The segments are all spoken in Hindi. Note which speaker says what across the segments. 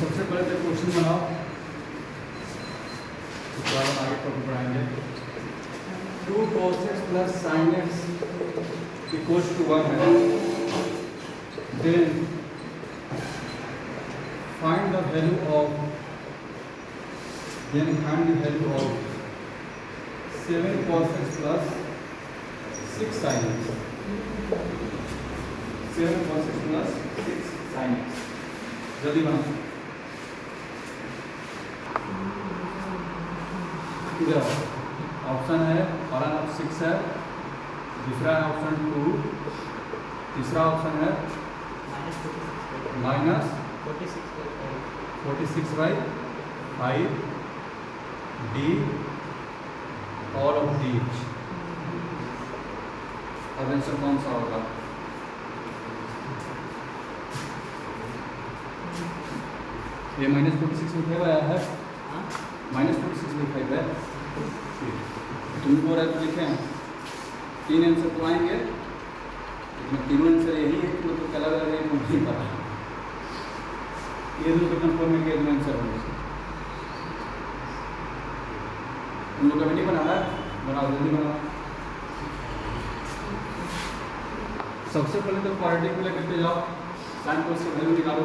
Speaker 1: सबसे पहले तो क्वेश्चन बनाओ, उसके बाद आगे टॉपिक पढ़ाएंगे। 2 cos x plus sin x equals to 1 है, then find the value of 7 cos x plus 6 sin x। 7 cos x plus 6 sin x, जल्दी बनाओ। इधर ऑप्शन है पहला 6 है, दूसरा है ऑप्शन 2, तीसरा ऑप्शन है minus 46/5 D all of D. अब आंसर कौन सा होगा? ये -46/5 आया है, -46/5 है। तुम को लिखे हैं 3 आंसर तो आएंगे, इसमें तीनों आंसर यही है कि मतलब अलग अलग है, मुझे नहीं पता। ये दो कंफर्म मिल गया, 2 आंसर होंगे। तुम लोग अभी नहीं बना है, बनाओ जल्दी बनाओ। सबसे पहले तो क्वाड्रेटिक में करके जाओ, साइन कोस की वैल्यू निकालो।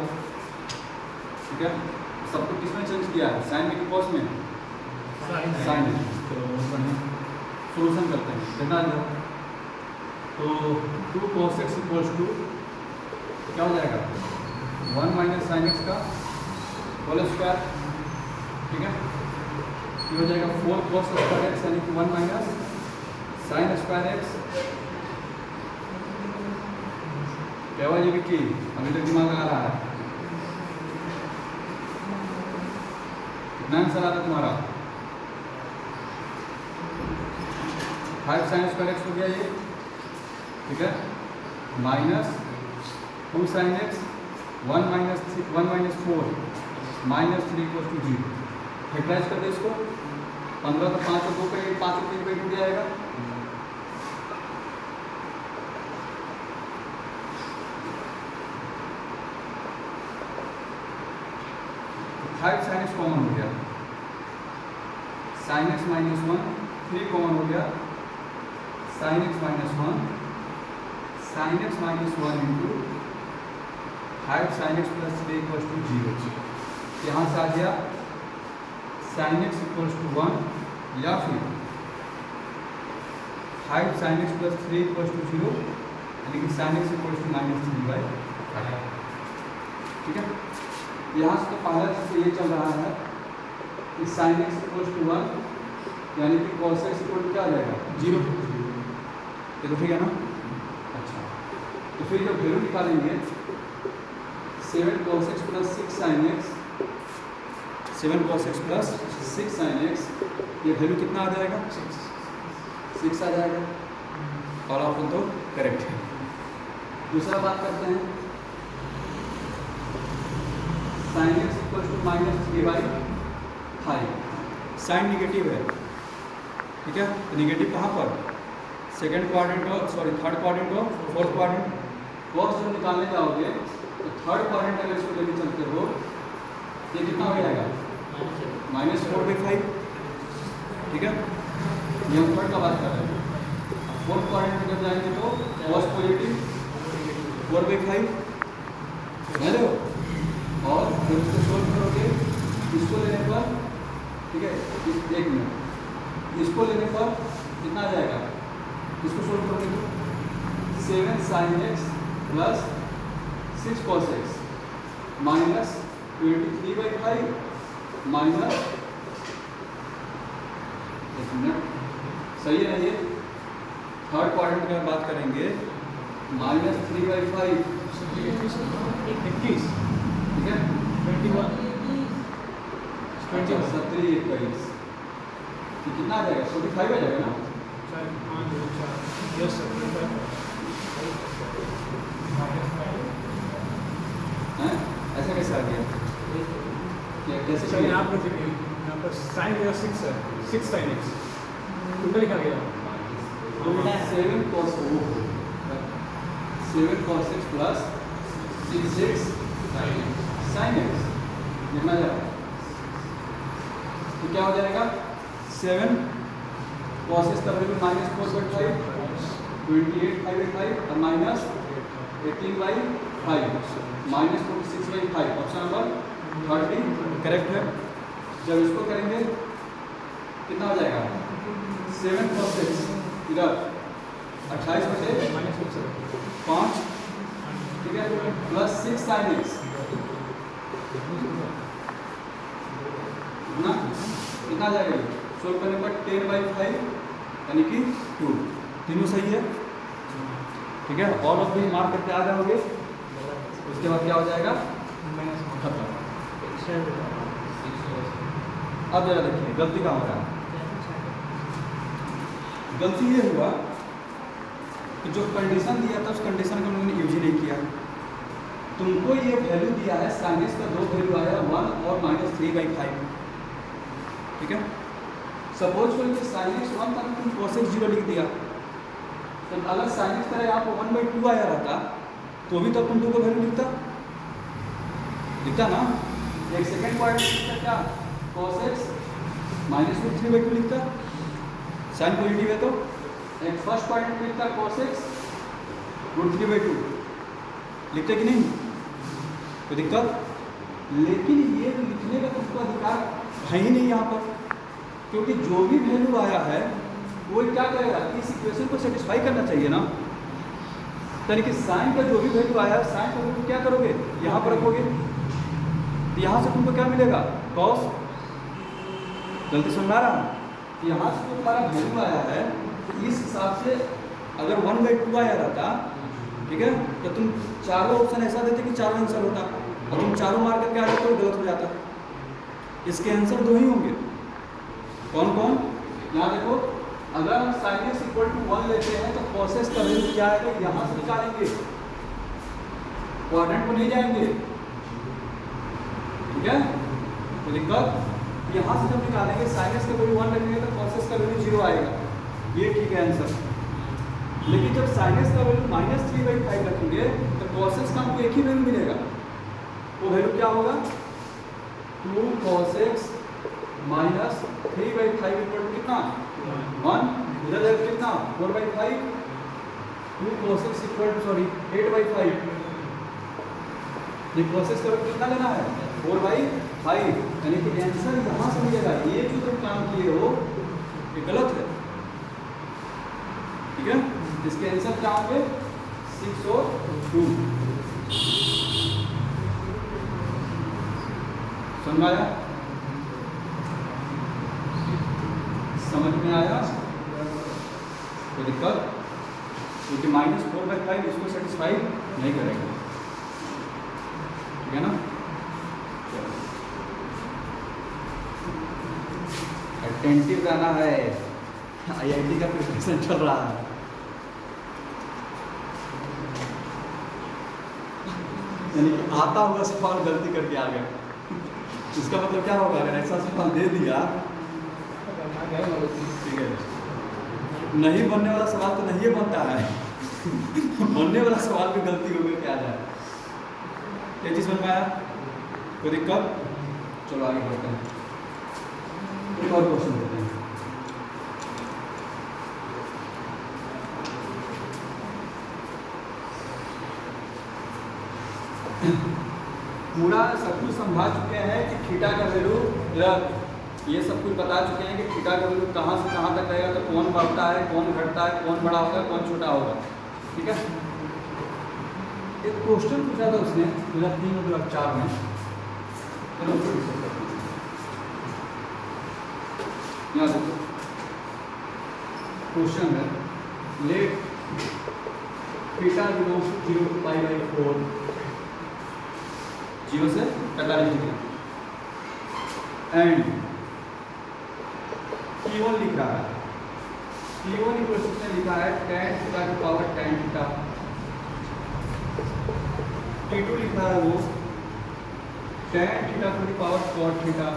Speaker 1: ठीक है, सब कुछ किसमें चेंज किया है? साइन में कि कोस में? साइन में। तो सोल्यूशन करते हैं, देखना जाओ। तो 2 cos x इक्वल्स टू क्या हो जाएगा? 1 माइनस साइन एक्स का होल स्क्वायर। ठीक है, ये हो जाएगा 4 cos स्क्वायर एक्स यानी कि 1 माइनस साइन स्क्वायर एक्स। क्या हुआ ये विक्की? अभी तक दिमाग आ रहा है? कितना आंसर आ रहा है तुम्हारा? 5 साइन स्क्वायर एक्स हो गया ये। ठीक है, minus 2 sine x 1 minus 4 -3 equals to 0। Factorise कर दे इसको। 15 तो 5 और 2 पे 5 और 3 पे टूट जाएगा। फाइव साइन एक्स कॉमन हो गया, साइन एक्स -1 3 कॉमन हो गया, sine x -1 sine x -1 into 5 sine x plus 3 equals to 0। यहाँ से आ गया साइन एक्स इक्वल्स टू 1 या फिर 5 sine x plus 3 equals to 0, यानी कि साइन एक्स इक्वल्स टू -3/5। ठीक है, यहाँ से तो पहला से ये चल रहा है कि साइन एक्स इक्वल्स टू 1 यानी कि कॉस एक्स इक्वल टू क्या आ जाएगा? 0। ये तो ठीक है ना? अच्छा, तो फिर जब वैल्यू निकालेंगे 7 cos x plus 6 sin x, 7 cos x plus 6 sin x, ये वैल्यू कितना आ जाएगा? 6 आ जाएगा। और ऑप्शन तो करेक्ट है। दूसरा बात करते हैं, sine x equals to -3/5। Sine negative है। ठीक है, तो निगेटिव कहाँ पर? सेकेंड क्वाड्रेंट और थर्ड क्वाड्रेंट और फोर्थ क्वाड्रेंट। कॉस जब निकालने जाओगे तो थर्ड क्वाड्रेंट अगर इसको लेके चलते हो, ये कितना हो जाएगा? -4/5। ठीक है, ये हम थर्ड का बात कर रहे हैं। फोर्थ क्वाड्रेंट में जब जाएंगे तो कॉस पॉजिटिव 4/5 समझ लो। और जब इसको सोल्व करोगे, इसको लेने पर, ठीक है, एक मिनट, इसको लेने पर कितना आ जाएगा? इसको सोल्व करोगे तो 7 sin x plus 6 cos x -23/5 minus, एक मिनट, सही है ये। थर्ड क्वाड्रेंट में बात करेंगे -3/5 21, ठीक है, 21 21 कितना आ जाएगा? 45 आ जाएगा ना? Yes sir. ऐसा कैसे आ गया? कैसे
Speaker 2: सर यहाँ पर साइन 6 है, 6 sin x टोटल लिखा गया
Speaker 1: 7 cos x plus 6 sin x। कितना जाएगा, तो क्या हो जाएगा 7 cos का वैल्यू -4/5 28/5 और -18/5 -46/5 ऑप्शन नंबर 30 करेक्ट है। जब इसको करेंगे कितना हो जाएगा 7 cos इधर 28/5 ठीक है प्लस 6 sin x ना कितना जाएगा सोल्व करने पर 10/5 यानी कि 2 तीनों सही है ठीक है। ऑल ऑफ दी मार्क करके आ जाओगे उसके बाद क्या हो जाएगा खत्म। अब जरा देखिए गलती कहाँ हो रहा है। गलती ये हुआ कि जो कंडीशन दिया था उस कंडीशन को उन्होंने यूज ही नहीं किया। तुमको ये वैल्यू दिया है sin x का दो वैल्यू आया 1 और -3/5 ठीक है। सपोज करो कि sin x 1 था तुम cos x 0 लिख दिया, तो अगर sin x का यहाँ पर 1/2 आया रहता तो भी तो तुम 2 को वैल्यू लिखता ना। एक सेकेंड पॉइंट लिखता क्या cos x -3/2 लिखता, साइन पॉजिटिव है तो। एक फर्स्ट पॉइंट लिखता cos x √3/2 लिखते कि नहीं, कोई दिक्कत। लेकिन ये लिखने का तुमको अधिकार है ही नहीं यहाँ पर, क्योंकि जो भी वैल्यू आया है वो क्या करेगा इस इक्वेशन को सेटिस्फाई करना चाहिए ना। यानी कि साइन का जो भी वैल्यू आया है साइन का वैल्यू क्या करोगे यहाँ पर रखोगे, तो यहाँ से तुमको क्या मिलेगा cos। गलती समझ आ रहा है, यहाँ से जो तुम्हारा वैल्यू आया है तो इस हिसाब से अगर 1/2 आया रहता ठीक है तो तुम चारों ऑप्शन ऐसा देते कि चारों आंसर होता और तुम चारों मार करके आ जाते तो गलत हो जाता। इसके आंसर दो ही होंगे, कौन कौन यहाँ देखो। अगर हम sin x = 1 लेते हैं तो cos x का वैल्यू क्या आएगा यहाँ से निकालेंगे, क्वाड्रेंट को नहीं जाएंगे ठीक है। तो दिक्कत यहाँ से जब निकालेंगे sin x का वैल्यू 1 रखेंगे तो cos x का वैल्यू 0 आएगा, ये ठीक है आंसर। लेकिन जब sin x का वैल्यू -3/5 रखेंगे तो cos x का हमको एक ही वैल्यू मिलेगा, वो वैल्यू क्या होगा 2 cos x -3/5 = कितना 1, इधर जाकर कितना 4/5 2 cos x = 8/5। ये cos x का वैल्यू कितना लेना है 4/5, यानी कि आंसर यहाँ से मिलेगा। ये जो तुम काम किए हो ये गलत है ठीक है। इसके आंसर क्या होंगे 6 और 2। समझ आया, समझ में आया कोई दिक्कत, क्योंकि -4/5 इसको सेटिस्फाई नहीं करेगा ठीक है ना। अटेंटिव रहना है, IIT का प्रिपरेशन चल रहा है। यानी कि आता हुआ सवाल गलती करके आ गया, इसका मतलब क्या होगा अगर ऐसा सवाल दे दिया ठीक है। नहीं बनने वाला सवाल तो नहीं बनता है बनने वाला सवाल भी गलती हो गई क्या जाए। ये चीज़ समझ में आया, कोई दिक्कत। चलो आगे बढ़ते हैं, एक और क्वेश्चन देते हैं। पूरा सब कुछ समझा चुके हैं कि थीटा का वैल्यू, ये सब कुछ बता चुके हैं कि थीटा का वैल्यू कहाँ से कहाँ तक रहेगा, तो कौन बढ़ता है कौन घटता है, कौन बड़ा होगा कौन छोटा होगा ठीक है। एक क्वेश्चन पूछा था उसने 2003 और 2004 में, यहाँ देखो क्वेश्चन है let theta belongs to 0 to π/4 0 से 45 डिग्री एंड T1 लिख रहा है, T1 इक्वेशन में लिखा है tan थीटा की पावर tan थीटा, T2 लिखा है वो tan थीटा की पावर cot थीटा,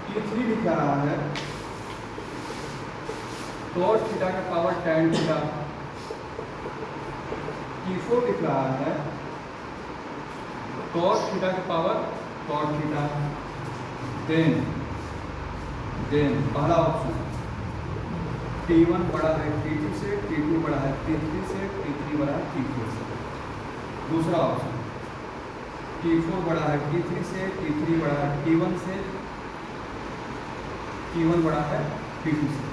Speaker 1: T3 लिख रहा है cot थीटा का पावर tan थीटा, T4 लिख रहा है cos थीटा की पावर cos थीटा। देन पहला ऑप्शन T1 बड़ा है T2 से, T2 बड़ा है T3 से, T3 बड़ा है T4 से। दूसरा ऑप्शन T4 बड़ा है T3 से, T3 बड़ा है T1 से, T1 बड़ा है T2 से।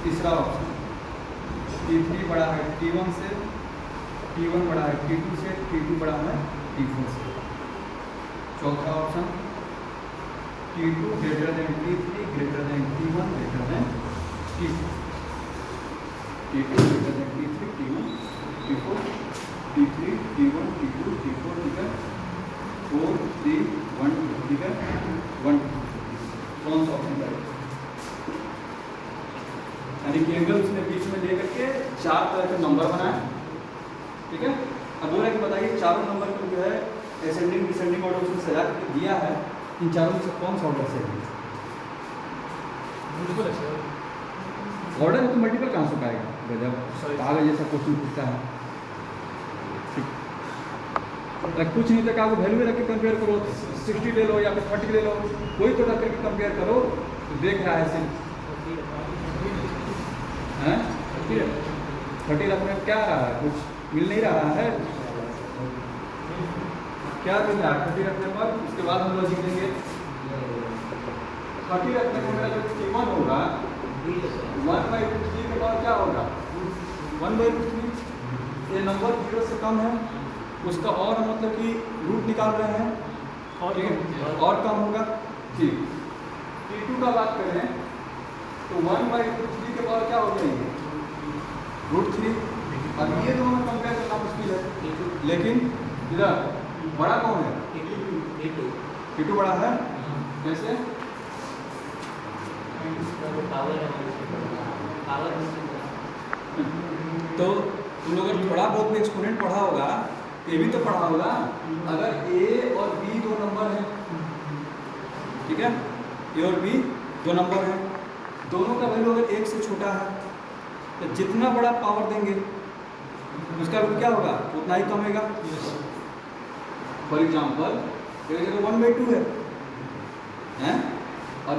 Speaker 1: तीसरा ऑप्शन T3 बड़ा है T1 से, T1 बड़ा है T2 से, T2 बड़ा है T4 से। चौथा option T2 greater than T3 greater than T1 greater than T4। T2 greater than T3 T1 T4 T3 T1 T2 T4 ठीक है, 4 3 1 2 ठीक है, 1 कौन सा ऑप्शन करेगा? यानी कि एंगल उसने बीच में लेकर के 4 तरह के नंबर बनाए, ठीक है। अब बोला कि बताइए चारों नंबर को जो है एसेंडिंग डिसेंडिंग ऑर्डर उसने सजा करके दिया है, इन चारों में से कौन सा ऑर्डर सही है? ऑर्डर तो मल्टीपल कहाँ से पाएगा जब कागज जैसा क्वेश्चन पूछता है। ठीक, कुछ नहीं तक आपको वैल्यू रख के कंपेयर करो, 60 ले लो या फिर 40 ले लो, कोई तो रख करके कंपेयर करो तो देख रहा है सिर्फ 30 रखने में क्या रहा है, कुछ मिल नहीं रहा है। क्या मिल रहा है 30 रखने पर? उसके बाद हम लॉजिक देंगे। 30 रखने में मेरा जो T1 होगा 1/√3 के बाद क्या होगा 1/√3। ये नंबर 0 से कम है, उसका और मतलब कि रूट निकाल रहे हैं, ठीक है, और कम होगा। ठीक, T2 का बात करें तो 1/√3 के बाद क्या हो जाएंगे √3। अब ये दोनों में कंपेयर करना मुश्किल है, लेकिन इधर बड़ा कौन है? T2 बड़ा है। कैसे? तो तुम लोग थोड़ा बहुत भी एक्सपोनेंट पढ़ा होगा, ये भी तो पढ़ा होगा। अगर A और B दो नंबर हैं, ठीक है, A और B दो नंबर हैं, दोनों का वैल्यू अगर 1 से छोटा है तो जितना बड़ा पावर देंगे उसका वैल्यू क्या होगा उतना ही कमेगा। फॉर एग्जाम्पल जगह 1/2 है और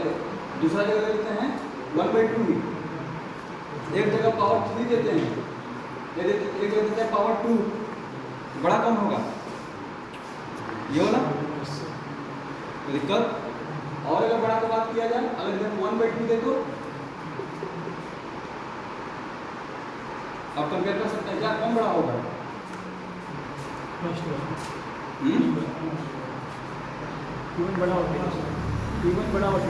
Speaker 1: दूसरा जगह देते हैं 1/2 ही, एक जगह पावर 3 देते हैं, एक जगह देते हैं पावर 2, बड़ा कौन होगा ये वाला, तो दिक्कत। और अगर बड़ा की बात किया जाए, अगर इधर 1/2 दे तो आप कंपेयर कर सकते हैं क्या कौन बड़ा होगा?
Speaker 2: T1 बड़ा होगा, T1 बड़ा होगा,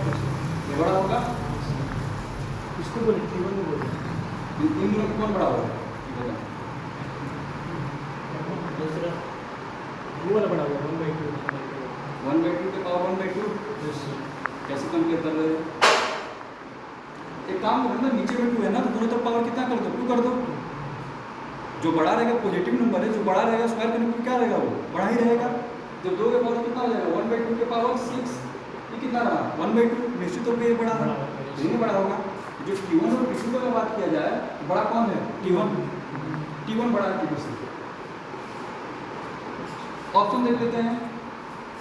Speaker 1: ये बड़ा होगा।
Speaker 2: इसको बोले T1 को बोले
Speaker 1: इन दोनों में कौन बड़ा होगा?
Speaker 2: दूसरा वो वाला बड़ा होगा 1/2
Speaker 1: के पावर 1/2 कैसे कंपेयर कर रहे हो? एक काम करो ना, नीचे में 2 है ना, तो दोनों तरफ पावर कितना कर दो 2 कर दो। जो बड़ा रहेगा पॉजिटिव नंबर है, जो बड़ा रहेगा स्क्वायर करने पर क्या रहेगा वो बड़ा ही रहेगा। तो 2 के पावर कितना हो जाएगा 1/2 के पावर 6, ये कितना रहा 1/2, निश्चित तौर पर ये बड़ा है, नहीं बड़ा होगा। जो T1 और T2 की बात किया जाए तो बड़ा कौन है? T1 बड़ा है T2 से। ऑप्शन देख लेते हैं,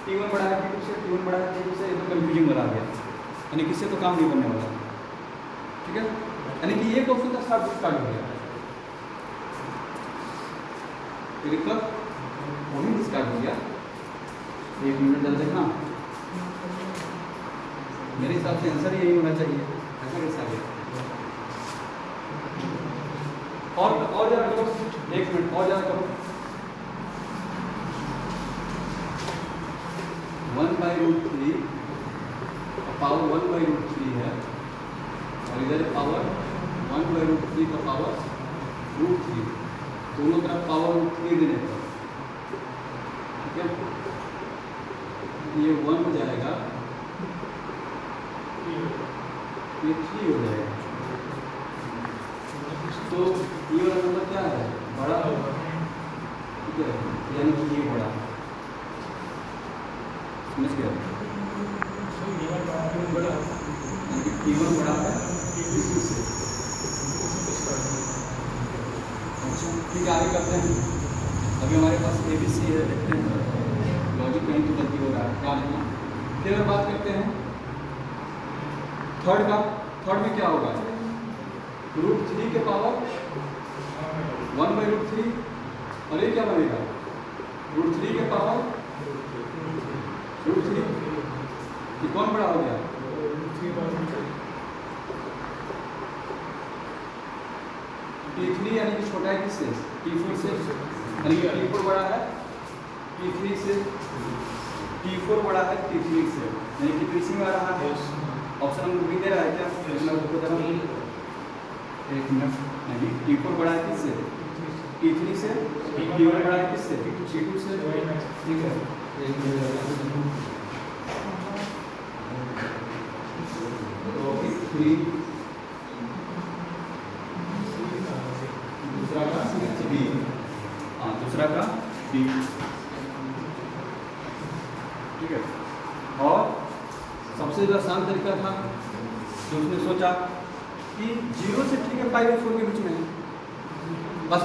Speaker 1: T1 बड़ा है T2 से, T1 बड़ा है T2 से, ये तो कंफ्यूजिंग बना गया, यानी किससे तो काम नहीं बनने वाला, ठीक है। यानी कि एक ऑप्शन का स्टार्ट हो गया, दिक्कत वही डिस्कार्ड हो गया। 1 मिनट जल्द देखना, मेरे हिसाब से आंसर यही होना चाहिए, ऐसा कैसा है? और ज़्यादा करो, 1 मिनट और ज़्यादा करो। 1/√3 पावर 1/√3 है और इधर पावर 1/√3 का पावर √3, दोनों तरफ पावर √3 देने पर, ठीक है, ये 1 हो जाएगा, ये 3 हो जाएगा। तो ये वाला नंबर क्या है बड़ा होगा, ठीक है, यानी कि ये बड़ा, समझ गया? बड़ा T1 बड़ा है T2 से। अच्छा ठीक है, आगे करते हैं। अभी हमारे पास ABC है, देखते हैं। लॉजिक कहीं तो गलती हो रहा है, ध्यान रखना। फिर अगर बात करते हैं थर्ड का, थर्ड में क्या होगा, √3 के पावर 1/√3, और ये क्या बनेगा, √3 के पावर √3, ये कौन बड़ा हो गया, T3 यानी कि छोटा है किससे, T4 से, यानी कि T4 बड़ा है T3 से, T4 बड़ा है T3 से, यानी कि ट्रेसिंग आ रहा है। ऑप्शन नंबर बी दे रहा है क्या, एक मिनट, नहीं T4 बड़ा है किससे, T3 से, T1 बड़ा है किससे, T2 से, ठीक है। तो 3 दूसरा का बी, हाँ दूसरा का बी, ठीक है। और सबसे जो आसान तरीका था जो उसने सोचा कि 0 से ठीक है π/4 के बीच में, बस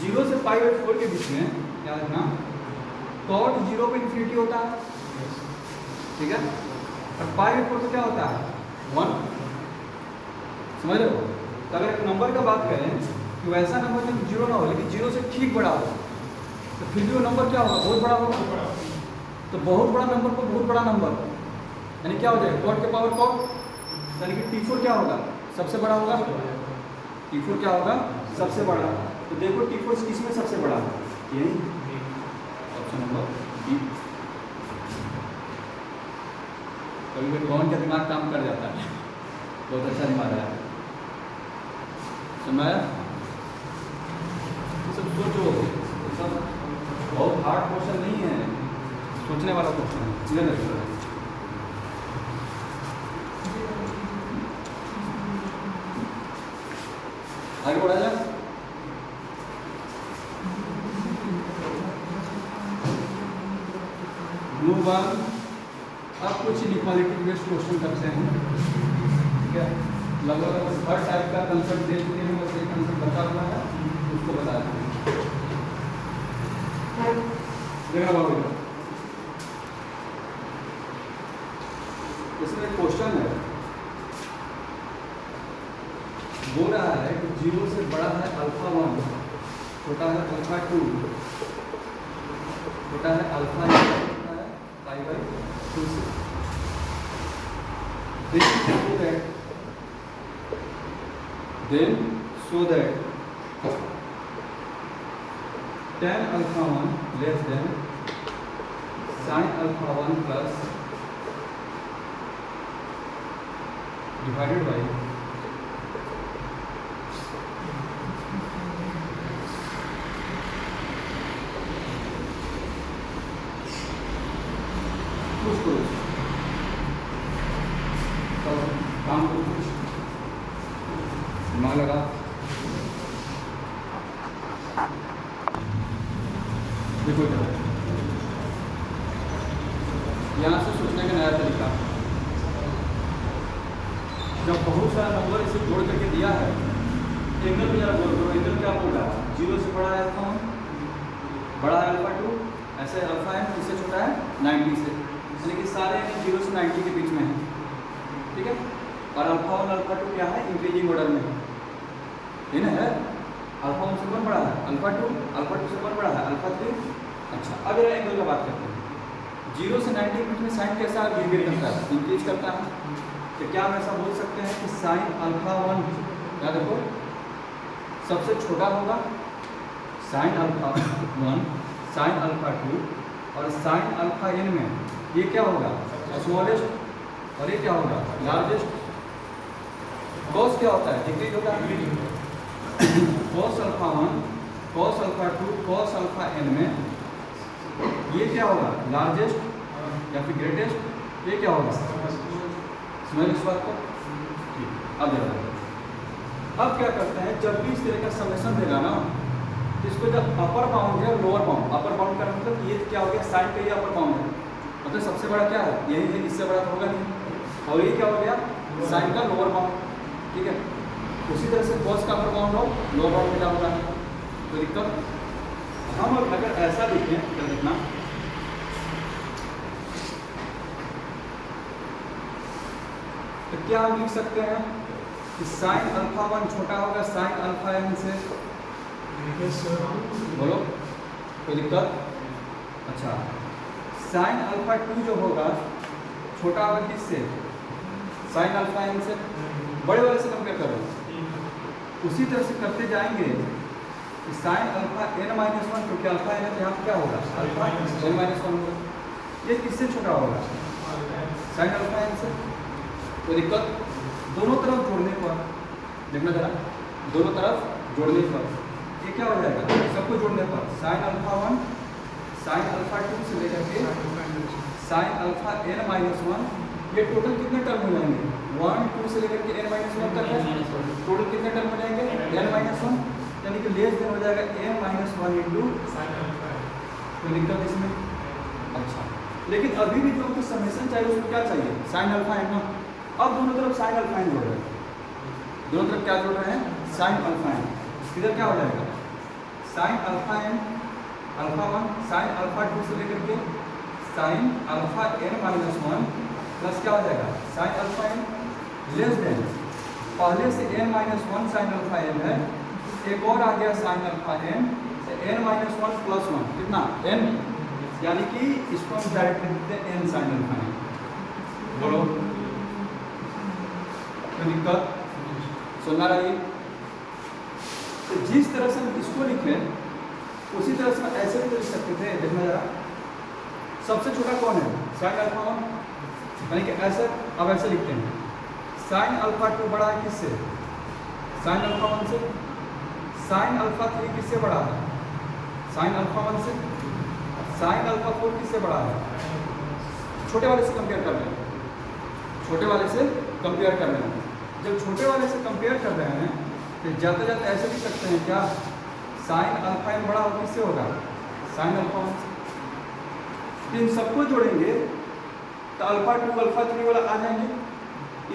Speaker 1: 0 से π/4 के बीच में क्या रखना, cot 0 पे इन्फिनिटी होता है, ठीक है, और π/4 तो क्या होता है 1, समझ रहे हो। तो अगर एक नंबर का बात करें कि वैसा नंबर जो 0 ना हो लेकिन 0 से ठीक बड़ा हो, तो फिर भी वो नंबर क्या होगा, बहुत बड़ा होगा। तो बहुत बड़ा नंबर को बहुत बड़ा नंबर यानी क्या हो जाएगा, cot के पावर cot, यानी कि T4 क्या होगा, सबसे बड़ा होगा, T4 क्या होगा, सबसे बड़ा। तो देखो T4 किसमें सबसे बड़ा है, यही ऑप्शन नंबर बी। कभी कभी कौन का दिमाग काम कर जाता है, बहुत अच्छा दिमाग है, समझ, सब सोचो, सब बहुत हार्ड क्वेश्चन नहीं है, सोचने वाला क्वेश्चन है, क्लियर है। आगे बढ़ा जाए, मूव ऑन। अब कुछ इनइक्वालिटी बेस्ड क्वेश्चन करते हैं, ठीक है। लगभग हर टाइप का कंसेप्ट दे चुके हैं, बस एक कंसेप्ट बता हुआ है, उसको बता दें। देखना बाबू, इसमें क्वेश्चन है, बोल रहा है कि 0 से बड़ा है α1, छोटा है α2, छोटा है α, छोटा है π/2 से। Then so that tan α1 less than sin α1 plus divided by कुछ काम को कुछ दिमाग लगा, देखो यहाँ से सोचने का नया तरीका, जब बहुत सारा नंबर इसे जोड़ करके दिया है, एंगल में जरा बोल दो, एंगल क्या बोल रहा है, 0 से बड़ा है α1, बड़ा है α2, ऐसे अल्फा है, इससे छोटा है 90 से, यानी कि सारे 0 से 90 के बीच में है, ठीक है। और α1 α2 क्या है, इंक्रीजिंग ऑर्डर में है ना, है α1 से कौन बड़ा है, α2 से कौन बड़ा है, α3। अच्छा, अब एंगल का बात करते हैं, 0 से 90 के बीच में साइन कैसा बिहेवियर करता है, इंक्रीज करता है। तो क्या हम ऐसा बोल सकते हैं कि साइन α1 क्या देखो सबसे छोटा होगा, साइन α1, साइन α2 और साइन αn में ये क्या होगा, स्मॉलेस्ट, और ये क्या होगा, लार्जेस्ट। कॉस क्या होता है, डिक्रीज होता है, कॉस α1, कॉस α2, कॉस αn में ये क्या होगा, लार्जेस्ट या फिर ग्रेटेस्ट, ये क्या होगा, समझ इस बात को। अब देखो, अब क्या करते हैं, जब भी इस तरह का समेशन देगा ना, इसको जब अपर बाउंड है और लोअर बाउंड, अपर बाउंड का मतलब ये क्या हो गया, साइन का ये अपर बाउंड है, मतलब सबसे बड़ा क्या है, यही है, इससे बड़ा तो होगा नहीं, और ये क्या हो गया, साइन का लोअर बाउंड, ठीक है। उसी तरह से कॉस का अपर बाउंड हो, लोअर बाउंड में क्या होगा, तो दिक्कत। हम अगर ऐसा देखें, क्या देखना, तो क्या हम लिख सकते हैं कि साइन अल्फा 1 छोटा होगा साइन अल्फा n से?
Speaker 2: Yes, sir.
Speaker 1: बोलो, कोई दिक्कत? अच्छा, साइन अल्फा 2 जो होगा छोटा होगा किससे? साइन अल्फा n से। बड़े वाले से कंपेयर करो। उसी तरह से करते जाएंगे कि साइन अल्फा n माइनस 1, क्योंकि अल्फा n है तो यहाँ क्या होगा? अल्फा n माइनस 1 होगा। ये किससे छोटा होगा? साइन अल्फा n से। कोई दिक्कत? दोनों तरफ जोड़ने पर, देखना जरा, दोनों तरफ जोड़ने पर ये क्या हो जाएगा? सबको जोड़ने पर साइन अल्फा 1 साइन अल्फा 2 से लेकर के साइन अल्फा n माइनस 1, ये टोटल कितने टर्म हो जाएंगे? 1 2 से लेकर के n माइनस 1 तक है। टोटल कितने टर्म हो जाएंगे? n माइनस 1, यानी कि लेस देन हो जाएगा n minus 1 into sine alpha. कोई दिक्कत इसमें? अच्छा, लेकिन अभी भी जो हमको समेशन चाहिए उसको क्या चाहिए? साइन अल्फा n ना। अब दोनों तरफ साइन अल्फा n जोड़ रहे हैं, दोनों तरफ क्या जोड़ रहे हैं? Sign alpha n। इधर क्या हो जाएगा? Sign alpha n alpha 1 sine alpha 2 से लेकर के sign alpha n minus 1 plus क्या हो जाएगा? Sign alpha n less than, पहले से n minus 1 sine alpha n है, एक और आ गया sign alpha n, n minus 1 plus 1 कितना? n, यानी कि इसको हम डायरेक्ट लिख देते हैं n साइन अल्फा n। बोलो, कोई दिक्कत? सुनना रही? तो जिस तरह से हम इसको लिखे उसी तरह से ऐसे भी लिख सकते थे। देखना जरा, सबसे छोटा कौन है? साइन अल्फा 1, यानी कि ऐसे। अब ऐसे लिखते हैं, साइन अल्फा 2 बड़ा है किससे? साइन अल्फा 1 से। साइन अल्फा 3 किससे बड़ा है? साइन अल्फा 1 से। साइन अल्फा 4 किससे बड़ा है? छोटे वाले से कंपेयर कर लें, छोटे वाले से कंपेयर कर लें। जब छोटे वाले से कंपेयर कर रहे हैं तो जाते जाते ऐसे लिख सकते हैं क्या? साइन अल्फा n बड़ा हो किससे होगा? साइन अल्फा 1 से। इन सबको जोड़ेंगे तो अल्फा 2 अल्फा 3 वाला आ जाएंगे।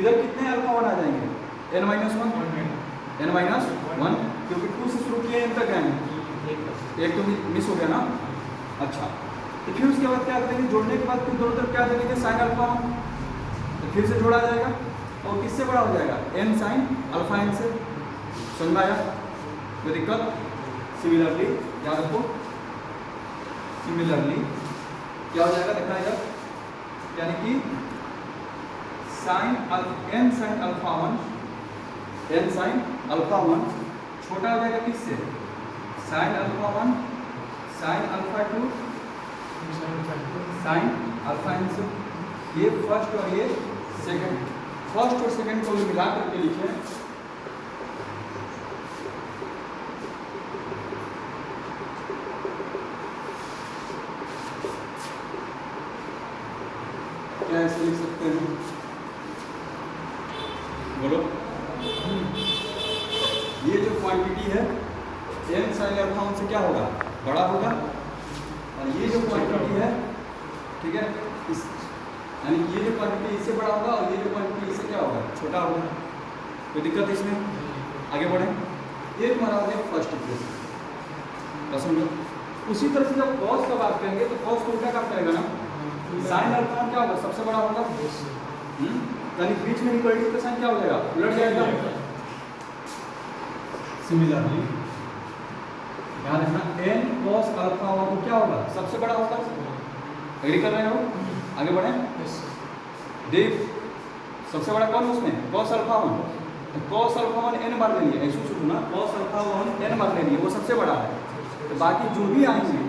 Speaker 1: इधर कितने अल्फा 1 आ जाएंगे? n माइनस 1, n माइनस 1, क्योंकि 2 से शुरू किए n तक आएंगे, एक तो मिस हो गया ना। अच्छा, तो फिर उसके बाद क्या करेंगे? जोड़ने के बाद फिर दोनों तरफ क्या करेंगे? साइन अल्फा 1, तो फिर से जोड़ा जाएगा और किससे बड़ा हो जाएगा? n साइन अल्फा n से। समझ में आया? कोई दिक्कत? सिमिलरली याद रखो, सिमिलरली क्या हो जाएगा? देखना इधर, यानी कि sine n sine alpha 1 n sine alpha 1 छोटा हो जाएगा किससे? Sine alpha 1 sine alpha 2 sine alpha n से। ये फर्स्ट और ये सेकंड, फर्स्ट और सेकंड को मिला करके लिखे। क्या ऐसे लिख सकते हैं? बोलो, ये जो क्वांटिटी है n साइन अल्फा 1 से क्या होगा? बड़ा होगा। और ये जो क्वांटिटी है, ठीक है, इस यानी ये जो क्वांटिटी इससे बड़ा होगा और ये जो क्वांटिटी इससे क्या होगा? छोटा होगा। कोई दिक्कत है इसमें? आगे बढ़े। ये तुम्हारा हो गया फर्स्ट इक्वेशन। समझो, उसी तरह से जब कॉस का बात करेंगे तो कॉस को क्या काम करेगा ना? साइन अल्फा क्या होगा? सबसे बड़ा होगा, यानी बीच में इक्वलिटी का साइन क्या हो जाएगा? उलट जाएगा। सिमिलरली ध्यान रखना, n cos अल्फा 1 क्या होगा? सबसे बड़ा होगा। एग्री कर रहे हो? आगे बढ़े। देख, सबसे बड़ा कौन है उसमें? cos alpha 1। तो cos अल्फा 1 n बार ले लिया, ऐसे सोचो ना, cos अल्फा 1 n बार ले लिया, वो सबसे बड़ा है। तो बाकी जो भी आएंगे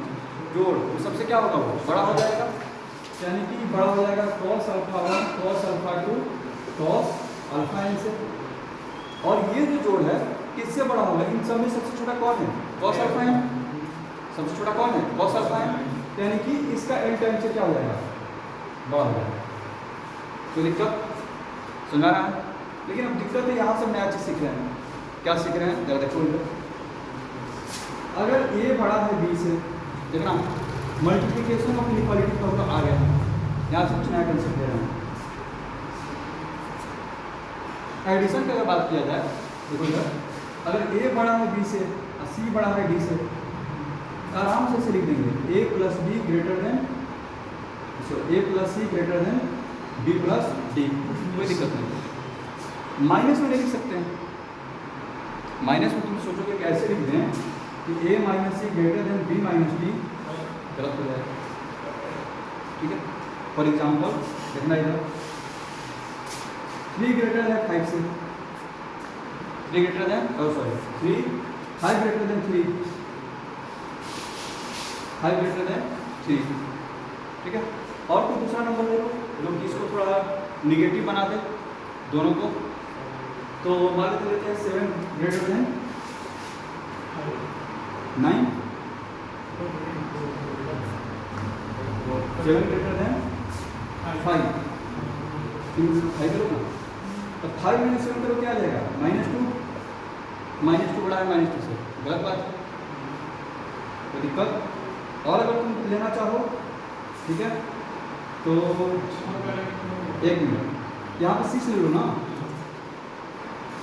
Speaker 1: जोड़, वो सबसे क्या होगा? वो बड़ा हो जाएगा, यानी कि बड़ा हो जाएगा cos alpha 1 cos alpha 2 cos alpha n से। और ये जो जोड़ है किससे बड़ा होगा? इन सब में सबसे छोटा कौन है? cos alpha n। सबसे छोटा कौन है? cos अल्फा n, यानी कि इसका n टाइम से क्या हो जाएगा? बड़ा हो जाएगा। कोई दिक्कत? सुना रहा है? लेकिन अब दिक्कत है, यहाँ से नया चीज सीख रहे हैं। क्या सीख रहे हैं? जरा देखो इधर, अगर a बड़ा है b से, देखना मल्टीप्लिकेशन ऑफ इनइक्वालिटी फॉर्मूला आ गया है। यहाँ से कुछ नया कंसेप्ट दे रहे हैं। एडिशन की अगर बात किया जाए, देखो इधर, अगर a बड़ा है b से और c बड़ा है d से, आराम से लिख देंगे a plus b greater than, a plus c greater than b plus d। कोई दिक्कत नहीं। माइनस में नहीं लिख सकते हैं। माइनस में तुम सोचोगे कि ऐसे लिख दें कि a minus C greater than b minus D, गलत हो जाएगा। ठीक है, फॉर एग्जाम्पल देखना इधर 3 ग्रेटर देन 5 से 3 greater than 5 greater than 3 5 greater than 3। ठीक है, और कोई दूसरा नंबर ले लो जो कि इसको थोड़ा निगेटिव बना दे दोनों को। तो मान लेते हैं 7 ग्रेटर देन 9, 7 ग्रेटर देन 5, 5 करो ना, तो 5 माइनस 7 करो क्या आ जाएगा -2, -2 बड़ा है -2 से, गलत बात है, कोई दिक्कत। और अगर तुम लेना चाहो, ठीक है, तो 1 मिनट यहाँ पर 6 ले लो ना,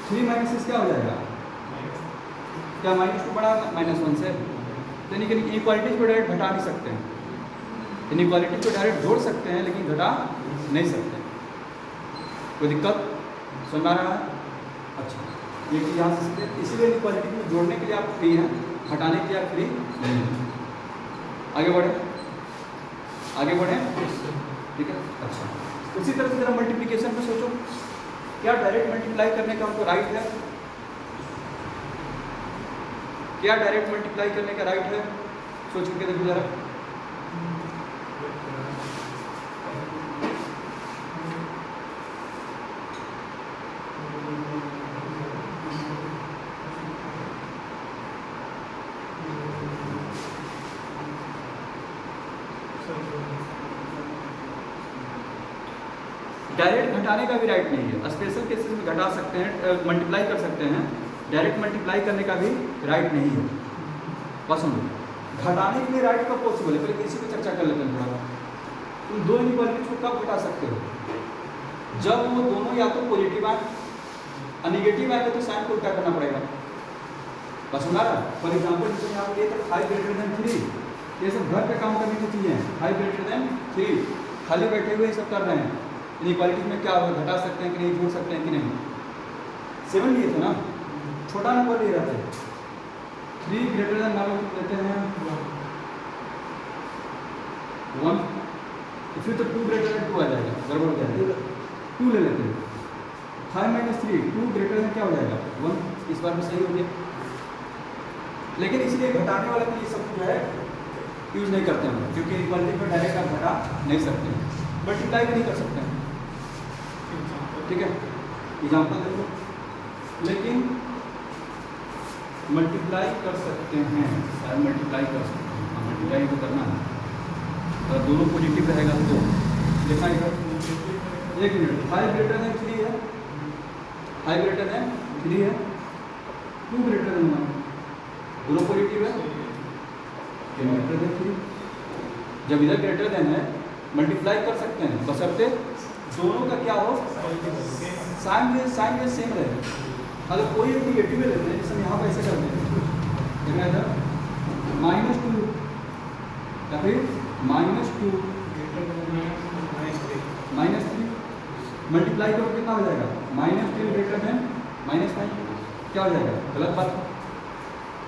Speaker 1: 3 माइनस 6 क्या हो जाएगा, क्या -2 बड़ा -1 से, यानी कि इनइक्वालिटीज को डायरेक्ट घटा नहीं सकते हैं, इनइक्वालिटीज को डायरेक्ट जोड़ सकते हैं लेकिन घटा नहीं सकते। कोई दिक्कत समझ आ रहा है? अच्छा, ये चीज़ यहाँ से सीखते हैं, इसीलिए इनइक्वालिटी को जोड़ने के लिए आप फ्री हैं, हटाने के लिए आप फ्री नहीं हैं। आगे बढ़े, आगे बढ़े, ठीक है। अच्छा, उसी तरह से जरा मल्टीप्लिकेशन में सोचो, क्या डायरेक्ट मल्टीप्लाई करने का हमको राइट है? क्या डायरेक्ट मल्टीप्लाई करने का राइट है? सोच के देखो जरा। डायरेक्ट घटाने का भी राइट नहीं है, स्पेशल केसेस में घटा सकते हैं, मल्टीप्लाई कर सकते हैं, डायरेक्ट मल्टीप्लाई करने का भी राइट नहीं है। बस सुनो, घटाने के लिए राइट कब पॉसिबल है, पहले इसी पर चर्चा कर लेते हैं थोड़ा। तुम दो इनइक्वालिटीज को कब घटा सकते हो? जब वो दोनों या तो पॉजिटिव आए, नेगेटिव आएगा तो साइन को उल्टा करना पड़ेगा। बस सुना रहा, फॉर एग्जाम्पल जैसे यहाँ पे 5 ग्रेटर देन 3, ये सब घर पे काम करने की चीज़ें हैं। 5 ग्रेटर देन 3, खाली बैठे हुए सब कर रहे हैं, इनइक्वालिटीज में क्या होगा, घटा सकते हैं कि नहीं, जोड़ सकते हैं कि नहीं। 7 लिए थे ना, छोटा नंबर ले रहे थे। 3 ग्रेटर देन मान लो लेते हैं 1, तो फिर तो 2 ग्रेटर देन 2 आ जाएगा, गड़बड़ हो जाएगा, 2 ले लेते हैं। 5 माइनस 3, 2 ग्रेटर देन क्या हो जाएगा 1, इस बार में सही हो गया। लेकिन इसलिए घटाने वाला ये सब जो है यूज नहीं करते हैं, क्योंकि इक्वालिटी पर डायरेक्ट आप घटा नहीं सकते, मल्टीप्लाई भी नहीं कर सकते हैं। ठीक है, एग्जाम्पल देखो, लेकिन मल्टीप्लाई कर सकते हैं, शायद मल्टीप्लाई कर सकते हैं, मल्टीप्लाई तो करना है, अगर दोनों पॉजिटिव रहेगा तो देखा इधर 1 मिनट, 5 ग्रेटर देन 3 है, 5 ग्रेटर देन 3 है, 2 ग्रेटर देन 1, दोनों पॉजिटिव है, ग्रेटर देन 3। जब इधर ग्रेटर देन है मल्टीप्लाई कर सकते हैं, बशर्ते दोनों का क्या हो, साइन ये सेम रहे। अगर कोई एक निगेटिव लेते हैं, जैसे हम यहाँ पर ऐसे करते हैं, देखना इधर -2 या फिर -2 -3 मल्टीप्लाई करो कितना हो जाएगा, -3 ग्रेटर देन -9, क्या हो जाएगा, गलत बात,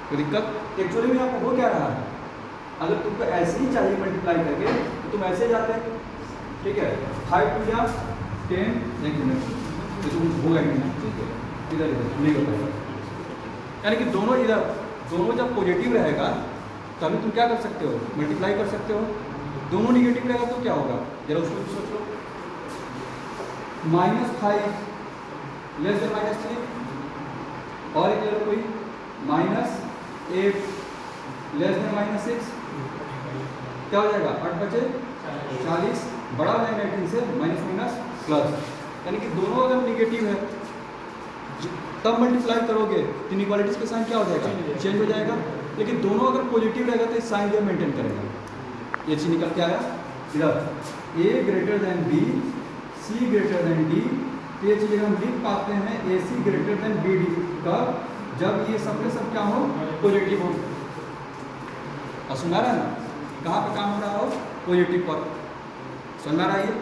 Speaker 1: कोई दिक्कत। एक्चुअली में आपको हो क्या रहा है, अगर तुमको ऐसे ही चाहिए मल्टीप्लाई करके तो तुम ऐसे जाते हैं, ठीक है, 5 2 या 10, 1 मिनट, तो तुम होगा ही नहीं, ठीक है, इधर नहीं हो पाएगा। यानी कि दोनों जब पॉजिटिव रहेगा तभी तुम क्या कर सकते हो, मल्टीप्लाई कर सकते हो। दोनों निगेटिव रहेगा तो क्या होगा, जरा उसको भी सोच लो। -5 लेस देन -3, और एक ले लो कोई -8 लेस देन -6, क्या हो जाएगा, 8 बचे 40, बड़ा हो जाएगा 18 से, माइनस प्लस, यानी कि दोनों अगर निगेटिव है तब मल्टीप्लाई करोगे तो इनइक्वालिटीज का साइन क्या हो जाएगा, चेंज हो जाएगा। लेकिन दोनों अगर पॉजिटिव रहेगा तो इस साइन जो मेंटेन करेगा। ये चीज निकल के आया इधर, a greater than b, c greater than d, तो ये चीज़ हम लिख पाते हैं ac ग्रेटर देन bd कब, जब ये सब के सब क्या हो, पॉजिटिव हो। और सुना रहा है ना, कहाँ पे काम हो रहा हो, पॉजिटिव पर, सुना रहा है ये।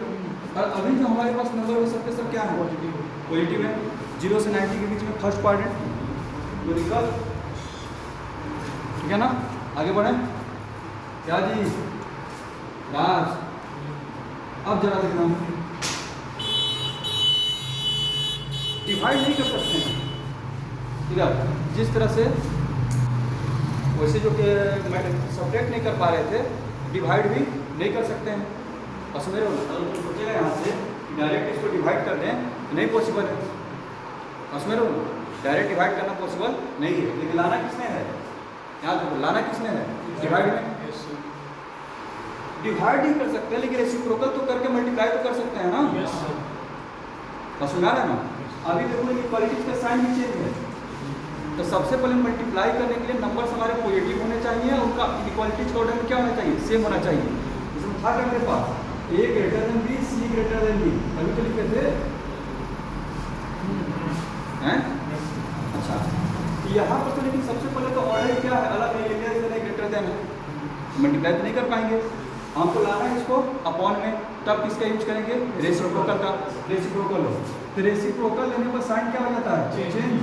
Speaker 1: और अभी जो हमारे पास नंबर वो सब के सब क्या है, पॉजिटिव है। 0 से 90 के बीच में फर्स्ट क्वाड्रेंट, तो निकल, ठीक है ना। आगे बढ़े क्या जी राज, अब जरा देखना, डिवाइड नहीं कर सकते हैं, ठीक है, जिस तरह से वैसे जो कि सब्ट्रैक्ट नहीं कर पा रहे थे, डिवाइड भी नहीं कर सकते हैं। और समझ रहे हो, अगर सोचेगा यहाँ से डायरेक्ट इसको डिवाइड कर दें तो नहीं पॉसिबल है। और समझ रहे हो, डायरेक्ट डिवाइड करना पॉसिबल नहीं है, लेकिन लाना किसने है, यहाँ देखो लाना किसने है, डिवाइड में। डिवाइड नहीं कर सकते लेकिन रेसिप्रोकल तो करके मल्टीप्लाई तो कर सकते हैं ना। और सुना रहे ना, अभी देखो इक्वालिटीज का साइन भी चेंज है, तो सबसे पहले मल्टीप्लाई करने के लिए नंबर्स हमारे पॉजिटिव होने चाहिए, उनका इक्वालिटीज का ऑर्डर में क्या होना चाहिए, सेम होना चाहिए। इसमें था मेरे पास A greater than B, C greater than B, अभी तो लिखे थे हैं। अच्छा, यहाँ पर तो लेकिन सबसे पहले तो ऑर्डर क्या है, अलग नहीं, नहीं ग्रेटर देन है, मल्टीप्लाई तो नहीं कर पाएंगे, हमको लाना है इसको अपॉन में, तब किसका यूज करेंगे, रेसिप्रोकल का। रेसिप्रोकल हो तो रेसिप्रोकल लेने पर साइन क्या हो जाता है, चेंज।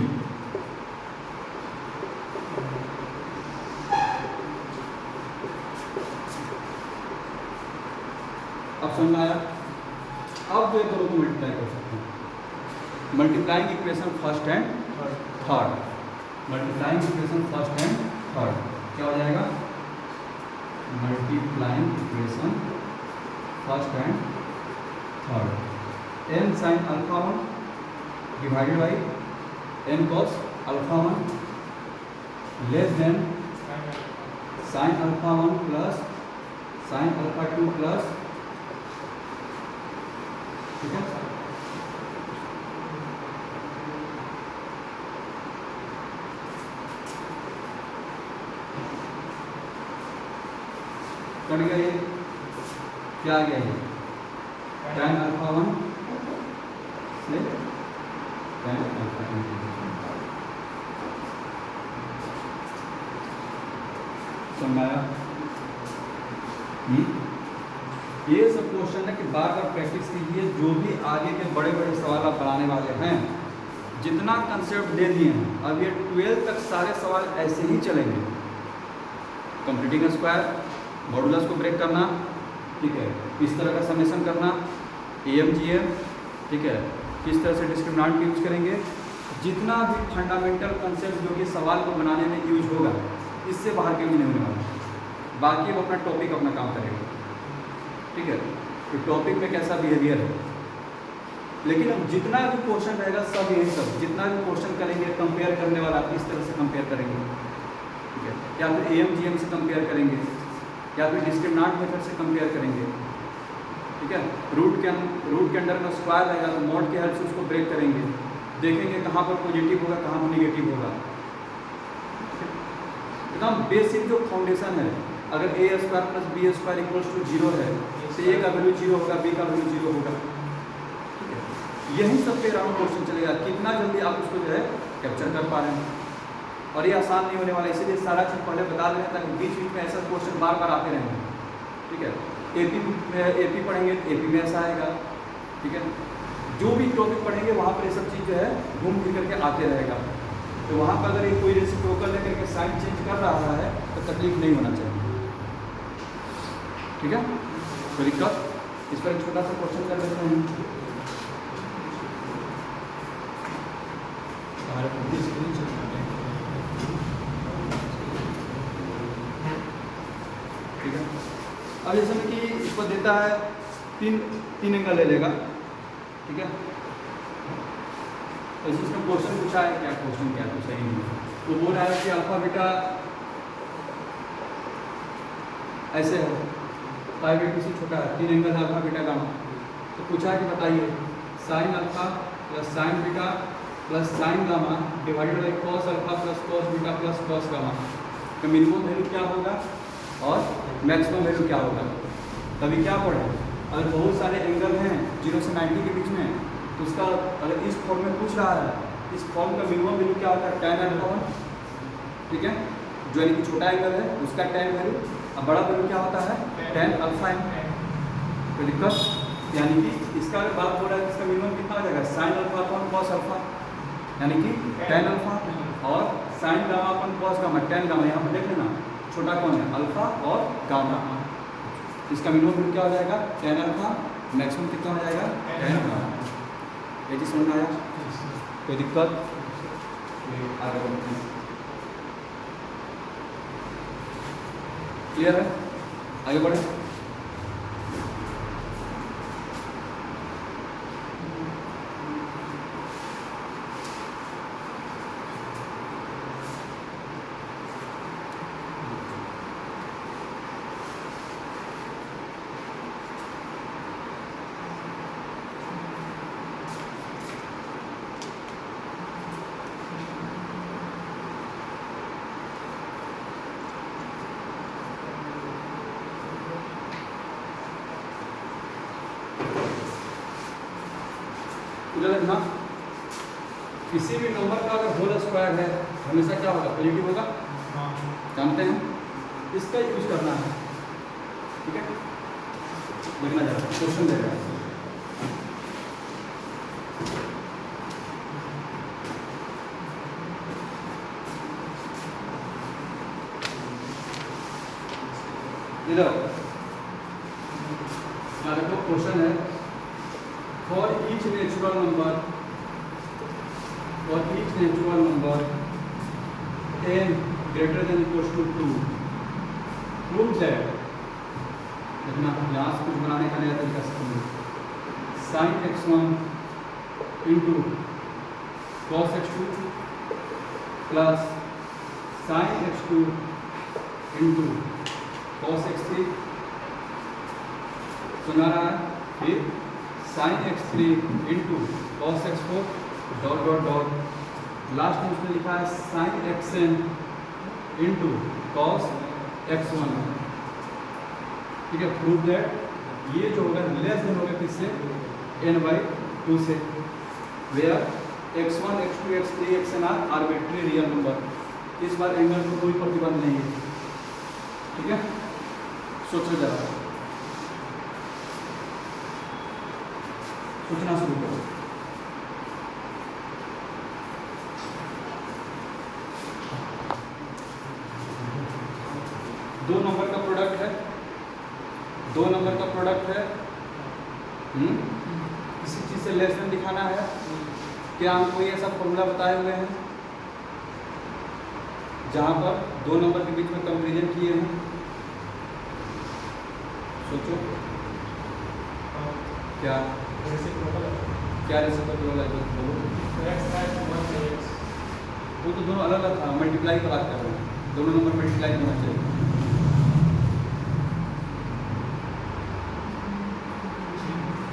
Speaker 1: अब समझ में आया। अब जो दोनों को मल्टीप्लाई कर सकते हैं, multiplying equation first and third, multiplying equation first and third क्या हो जाएगा, multiplying equation first and third, n sin alpha 1 divided by n cos alpha 1 less than sin alpha 1 plus sin alpha 2 plus, ठीक है। कट गया ये, क्या आ गया ये, tan अल्फा 1 से tan अल्फा 2। समझाया। ये सब क्वेश्चन है कि बार बार प्रैक्टिस कीजिए, जो भी आगे के बड़े बड़े सवाल आप बनाने वाले हैं, जितना कंसेप्ट दे दिए हैं, अब ये 12 तक सारे सवाल ऐसे ही चलेंगे। कंप्लीटिंग स्क्वायर, मॉडुलस को ब्रेक करना, ठीक है, इस तरह का समेशन करना, AMGM, ठीक है, किस तरह से डिस्क्रिमिनेंट यूज करेंगे, जितना भी फंडामेंटल कंसेप्ट जो कि सवाल को बनाने में यूज होगा, इससे बाहर के यूज नहीं होने वाला। बाकी वो अपना टॉपिक अपना काम करेगा, ठीक है, तो टॉपिक में कैसा बिहेवियर है, लेकिन अब जितना भी क्वेश्चन रहेगा सब यही सब, जितना भी क्वेश्चन करेंगे कंपेयर करने वाला इस तरह से कंपेयर करेंगे, ठीक है, या फिर AMGM से कंपेयर करेंगे, या फिर डिस्क्रिमिनेंट मेथड से कंपेयर करेंगे, ठीक है। रूट के अंडर में स्क्वायर रहेगा तो मॉड के हेल्प से उसको ब्रेक करेंगे, देखेंगे कहाँ पर पॉजिटिव होगा कहाँ पर निगेटिव होगा। एकदम बेसिक जो फाउंडेशन है, अगर a square plus b square equals to 0 है तो a का वैल्यू 0 होगा, b का वैल्यू 0 होगा, ठीक है। यही सब पे राउंड क्वेश्चन चलेगा, कितना जल्दी आप उसको जो है कैप्चर कर पा रहे हैं। और ये आसान नहीं होने वाला, इसीलिए सारा चीज़ पहले बता रहे हैं ताकि बीच बीच में ऐसा क्वेश्चन बार बार आते रहेंगे, ठीक है। AP पढ़ेंगे तो AP में ऐसा आएगा, ठीक है। जो भी टॉपिक पढ़ेंगे वहाँ पर ये सब चीज़ जो है घूम फिर करके आते रहेगा, तो वहाँ पर अगर ये कोई रेसिप्रोकल लेकर के साइन चेंज कर रहा है तो तकलीफ नहीं होना चाहिए, ठीक है। तो दिक्कत, इस पर एक छोटा सा क्वेश्चन कर देते हैं। ठीक है, अब जैसे कि इसको देता है तीन एंगल ले लेगा, ठीक है। तो इसमें क्वेश्चन पूछा है, क्या क्वेश्चन क्या तो सही नहीं है, तो बोल रहा है कि अल्फा बीटा ऐसे है, पाई बाई 2 से छोटा है, 3 एंगल है अल्फा बीटा गामा। तो पूछा है कि बताइए sine alpha plus sign beta plus sign gamma divided by cos alpha plus cos beta plus cos gamma का मिनिमम वैल्यू क्या होगा और मैक्सिमम वैल्यू क्या होगा। तभी क्या पढ़े, अगर बहुत सारे एंगल हैं 0 से 90 के बीच में, तो उसका अगर इस फॉर्म में पूछ रहा है, इस फॉर्म का मिनिमम वैल्यू क्या होता है, tan अल्फा 1, ठीक है, जो यानी कि छोटा एंगल है उसका tan वैल्यू, अब बड़ा वैल्यू क्या होता है tan अल्फा n। तो दिक्कत यानी कि इसका बात हो रहा है, इसका मिनिमम कितना हो जाएगा, sine alpha upon cos alpha, यानी कि टेन अल्फा, और साइन गामा अपन कॉस गामा, टेन गामा, यहाँ पर देख लेना छोटा कौन है, अल्फा और गामा। इसका मिनिमम क्या हो जाएगा, टेन अल्फा, मैक्सिमम कितना हो जाएगा, टेन गामा। ये चीज समझ में आया, कोई दिक्कत? आगे बढ़ते हैं, क्लियर है, आगे बढ़े। इधर देखना, किसी भी नंबर का अगर होल स्क्वायर है हमेशा क्या होगा, पॉजिटिव होगा, जानते हैं, इसका यूज करना है, ठीक है। देखना जरा क्वेश्चन दे रहा है, इधर देखो क्वेश्चन है, for each natural number n greater than equals to 2 prove that, देखना यहाँ से कुछ बनाने का नया तरीका सीखेंगे, sin x1 into cos x2 plus sin x2 into cos x3, सुना रहा है, फिर sin x3 into cos x4 dot dot dot, last में उसने लिखा है sin xn into cos x1, ठीक है। प्रूव दैट ये जो होगा लेस देन होगा किससे, n/2 से, where x1 x2 x3 xn are arbitrary real number. इस बार एंगल को कोई प्रतिबंध नहीं है, ठीक है। सोचो जरा, सोचना शुरू करो। दो नंबर का प्रोडक्ट है, किसी चीज से लेस देन दिखाना है, क्या हमको ये सब फॉर्मूला बताए हुए हैं जहां पर दो नंबर के बीच में कंपेरिजन किए हैं। सोचो क्या रेसिप्रोकल है, वो तो दोनों अलग अलग था, मल्टीप्लाई का बात कर रहे हैं, दोनों नंबर मल्टीप्लाई होना चाहिए।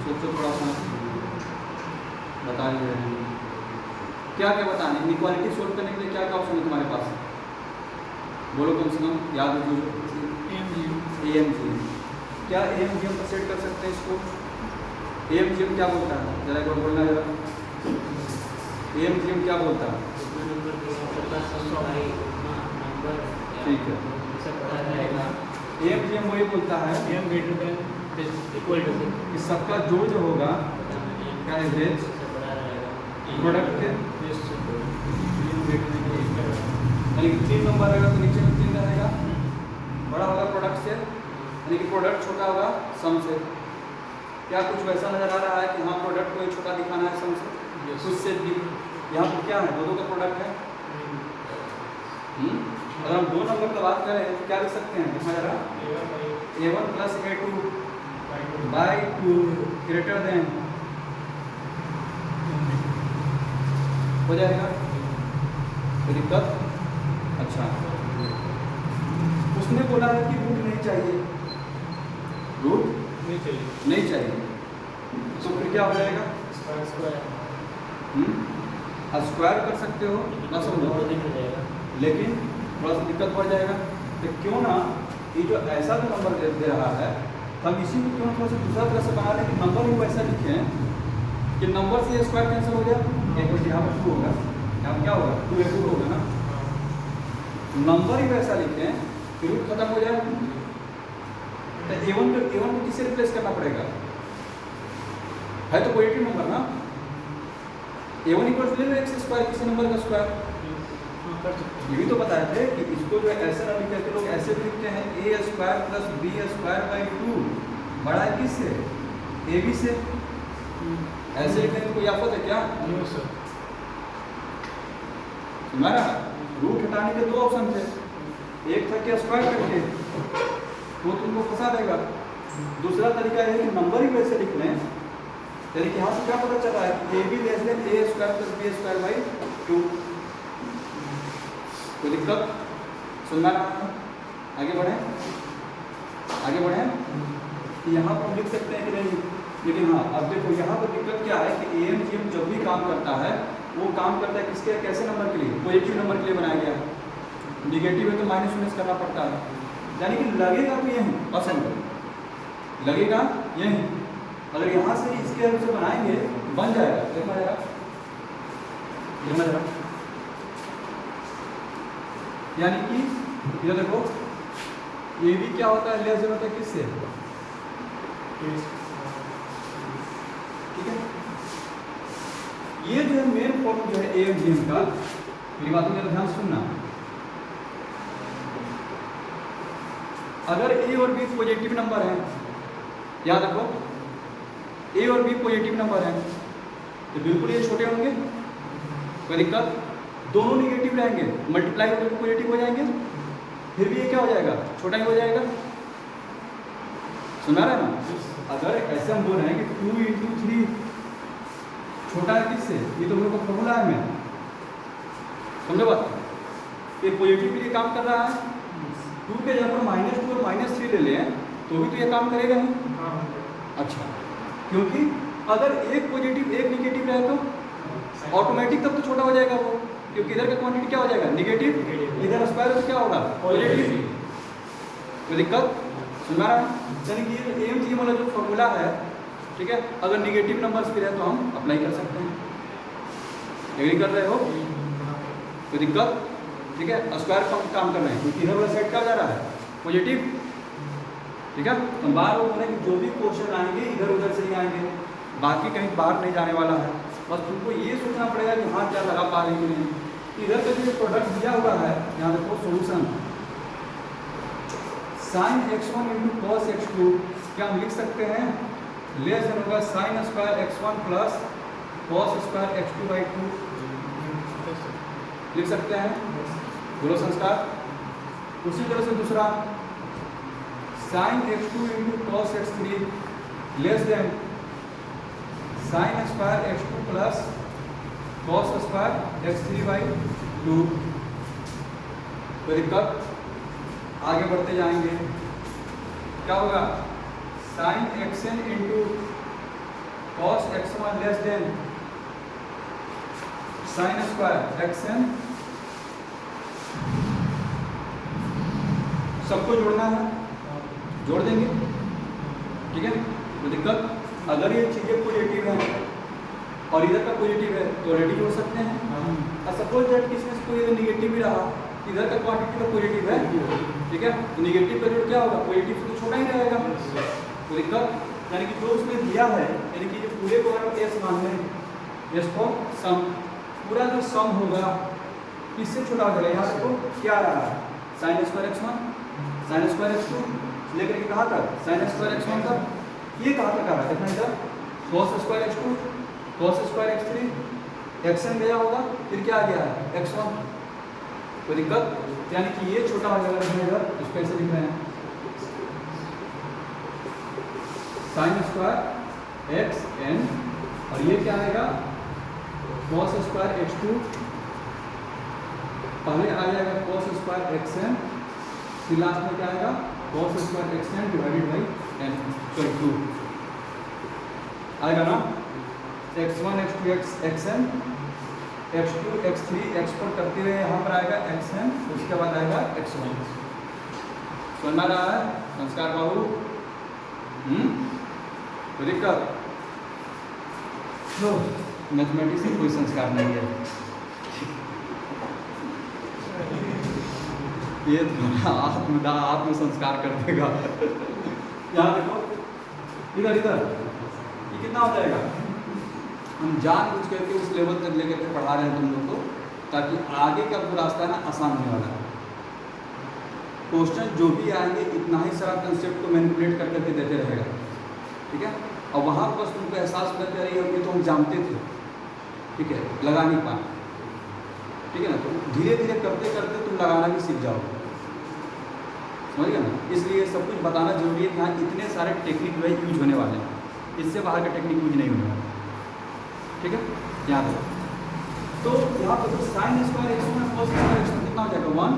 Speaker 1: सोचो थोड़ा सा, बता रहे हैं क्या क्या बताने, इनइक्वालिटी सोल्व करने के लिए क्या क्या ऑप्शन है तुम्हारे पास, बोलो कम से कम याद रखो। AMGM, क्या AMGM पर सेट कर सकते हैं इसको, AMGM क्या बोलता है, जरा एक बार बोलना जरा, AMGM क्या बोलता है, ठीक है। AMGM वही बोलता है कि सबका जो होगा क्या एवरेज प्रोडक्ट, यानी कि 3 नंबर रहेगा तो नीचे में 3 रहेगा, बड़ा होगा प्रोडक्ट से, यानी कि प्रोडक्ट छोटा होगा सम से। क्या कुछ वैसा नजर आ रहा है कि हाँ प्रोडक्ट को छोटा दिखाना है सम से, कुछ से भी यहाँ पर क्या है, दो का प्रोडक्ट है। अगर हम दो नंबर की बात करें तो क्या लिख सकते हैं, देखा जा रहा A1 + A2/2 ग्रेटर देन, हो जाएगा, कोई दिक्कत? अच्छा, उसने बोला है कि रूट नहीं चाहिए, रूट नहीं चाहिए, तो फिर क्या हो जाएगा, स्क्वायर कर सकते हो, लेकिन थोड़ा सा दिक्कत बढ़ जाएगा। तो क्यों ना ये जो ऐसा जो नंबर दे रहा है, तो हम इसी को क्यों थोड़ा सा दूसरा तरह से बना लें कि नंबर ही वैसा लिखें कि नंबर से स्क्वायर कैंसिल हो गया, एक बच्चे यहाँ पर 2 होगा, यहाँ क्या होगा 2A2 होगा ना, नंबर ही वैसा लिखें कि रूट खत्म हो जाए। तो A1 को किससे रिप्लेस करना पड़ेगा, है तो पॉजिटिव नंबर ना, A1 इक्वल टू ले लो एक्स स्क्वायर किसी नंबर का स्क्वायर।
Speaker 2: हाँ कर सकते हैं।
Speaker 1: ये भी तो बताए थे कि इसको जो है ऐसे ना लिखते लोग ऐसे भी लिखते हैं A square plus B square by 2 बड़ा है किससे ए बी से। ऐसे लिखने में कोई आफत है क्या?
Speaker 2: No sir.
Speaker 1: हमारा रूट हटाने के दो ऑप्शन थे, एक था कि स्क्वायर करके वो तुमको फंसा देगा, दूसरा तरीका है कि नंबर ही वैसे लिख लें। यानी कि यहाँ से क्या पता चला है कि ए B less than A square plus B square by 2। कोई दिक्कत? सुनना आगे बढ़ें यहाँ पर हम लिख सकते हैं कि नहीं, लेकिन हाँ अब देखो यहाँ पर दिक्कत क्या है कि ए एम जी एम जब भी काम करता है वो काम करता है किसके कैसे नंबर के लिए? पॉजिटिव नंबर के लिए बनाया गया है। निगेटिव है तो माइनस माइनस करना पड़ता है, यानी कि लगेगा तो यही पसंद लगेगा यही। अगर यहाँ से इसके हेल्प से बनाएंगे बन जाएगा, देखा जाएगा यानी कि ये देखो ये भी क्या होता है लेस होता है किससे? ठीक है, ये जो है मेन फॉर्म जो है ए एम जी एम का, मेरी बात में ध्यान सुनना। अगर ए और बी पॉजिटिव नंबर है, याद रखो ए और बी पॉजिटिव नंबर है तो बिल्कुल ये छोटे होंगे, कोई दिक्कत? दोनों निगेटिव रहेंगे, मल्टीप्लाई होकर पॉजिटिव हो जाएंगे, फिर भी ये क्या हो जाएगा? छोटा ही हो जाएगा। सुना रहे ना? अगर ऐसे हम बोल रहे हैं कि 2 इंटू 3 छोटा है किससे? ये तो हम लोग का फॉर्मूला है, मैं समझो बात। ये पॉजिटिव के लिए काम कर रहा है, 2 के जगह पर -2 और -3 ले लें तो भी तो ये काम करेगा ही। अच्छा, क्योंकि अगर एक पॉजिटिव एक निगेटिव रहे तो ऑटोमेटिक तब तो छोटा हो जाएगा वो, क्योंकि इधर का क्वांटिटी क्या हो जाएगा? निगेटिव, इधर स्क्वायर तो क्या होगा? पॉजिटिव। कोई दिक्कत? सुना रहा है? यानी कि ये एम जी वाला जो फॉर्मूला है, ठीक है, अगर निगेटिव नंबर्स भी रहे तो हम अप्लाई कर सकते हैं। एग्री कर रहे हो? कोई दिक्कत? ठीक है, स्क्वायर काम कर रहे हैं क्योंकि इधर वाला साइड क्या जा रहा है? पॉजिटिव। ठीक है, हम बार बार बोले कि जो भी क्वेश्चन आएंगे इधर उधर से ही आएंगे, बाकी कहीं बाहर नहीं जाने वाला है। बस तुमको ये सोचना पड़ेगा कि हाँ क्या लगा पा रहे कि नहीं। इधर का जो प्रोडक्ट दिया हुआ है, यहाँ देखो solution sin x1 into cos x2 क्या हम लिख सकते हैं? लेस देन होगा sin square x1 plus cos square x2 by 2 लिख सकते हैं। बोलो संस्कार। उसी तरह से दूसरा sin x2 into cos x3 less than sin square x2 plus cos square x3 by 2। कोई दिक्कत? आगे बढ़ते जाएंगे, क्या होगा? sin xn into cos x1 less than sin square xn। सबको जोड़ना है, जोड़ देंगे, ठीक है, कोई दिक्कत? अगर ये चीज़ें पॉजिटिव हैं और इधर का पॉजिटिव है तो ऑलरेडी जोड़ सकते हैं। और सपोज दैट किसमें से कोई इधर निगेटिव भी रहा, इधर का क्वांटिटी तो पॉजिटिव है, ठीक है, तो निगेटिव का जोड़ क्या होगा? पॉजिटिव से तो छोटा ही रहेगा। कोई दिक्कत? यानी कि जो उसमें दिया है, यानी कि जो पूरे को अगर एस मान लें, एस को सम, पूरा जो सम होगा किससे छोटा हो जाएगा? यहाँ देखो क्या आ रहा है? sin square x1 sin square x2 लेकर के कहाँ तक? sin स्क्वायर x1 तक। ये कहाँ तक आ रहा है? देखना इधर cos square x2 cos square x3 xn गया होगा, फिर क्या आ गया है? x1। कोई दिक्कत? यानी कि ये छोटा हो जाएगा, इधर इसको ऐसे लिख रहे हैं sin स्क्वायर xn और ये क्या आएगा? cos स्क्वायर x2 पहले आ जाएगा cos स्क्वायर xn, फिर लास्ट में क्या आएगा? cos square xn divided by n, sorry 2 आएगा ना। x1 x2 xn x2 x3 export करते हुए यहाँ पर आएगा xn, उसके बाद आएगा x1। सुनना रहा है संस्कार बाबू? कोई दिक्कत? मैथमेटिक्स में कोई संस्कार नहीं है, ये तुम्हारा आत्म संस्कार कर देगा। यहाँ देखो इधर इधर ये कितना हो जाएगा? हम जानबूझ करके उस लेवल तक लेकर के पढ़ा रहे हैं तुम लोग को, ताकि आगे का जो रास्ता है ना आसान होने वाला है। क्वेश्चन जो भी आएंगे इतना ही सारा कंसेप्ट को मैनिपुलेट कर करके देते रहेगा, ठीक है। और वहाँ पर बस तुमको एहसास करते रही होगी तो हम जानते थे, ठीक है, लगा नहीं पाए, ठीक है ना। तो धीरे धीरे करते करते तुम लगाना भी सीख जाओगे, समझ गए ना। इसलिए सब कुछ बताना जरूरी है कि हाँ इतने सारे टेक्निक जो है यूज होने वाले हैं, इससे बाहर का टेक्निक यूज नहीं होने वाला, ठीक है। याद रखो। तो यहाँ पर तो साइन स्क्वायर एक्स टू में cos स्क्वायर एक्स टू कितना हो जाएगा 1,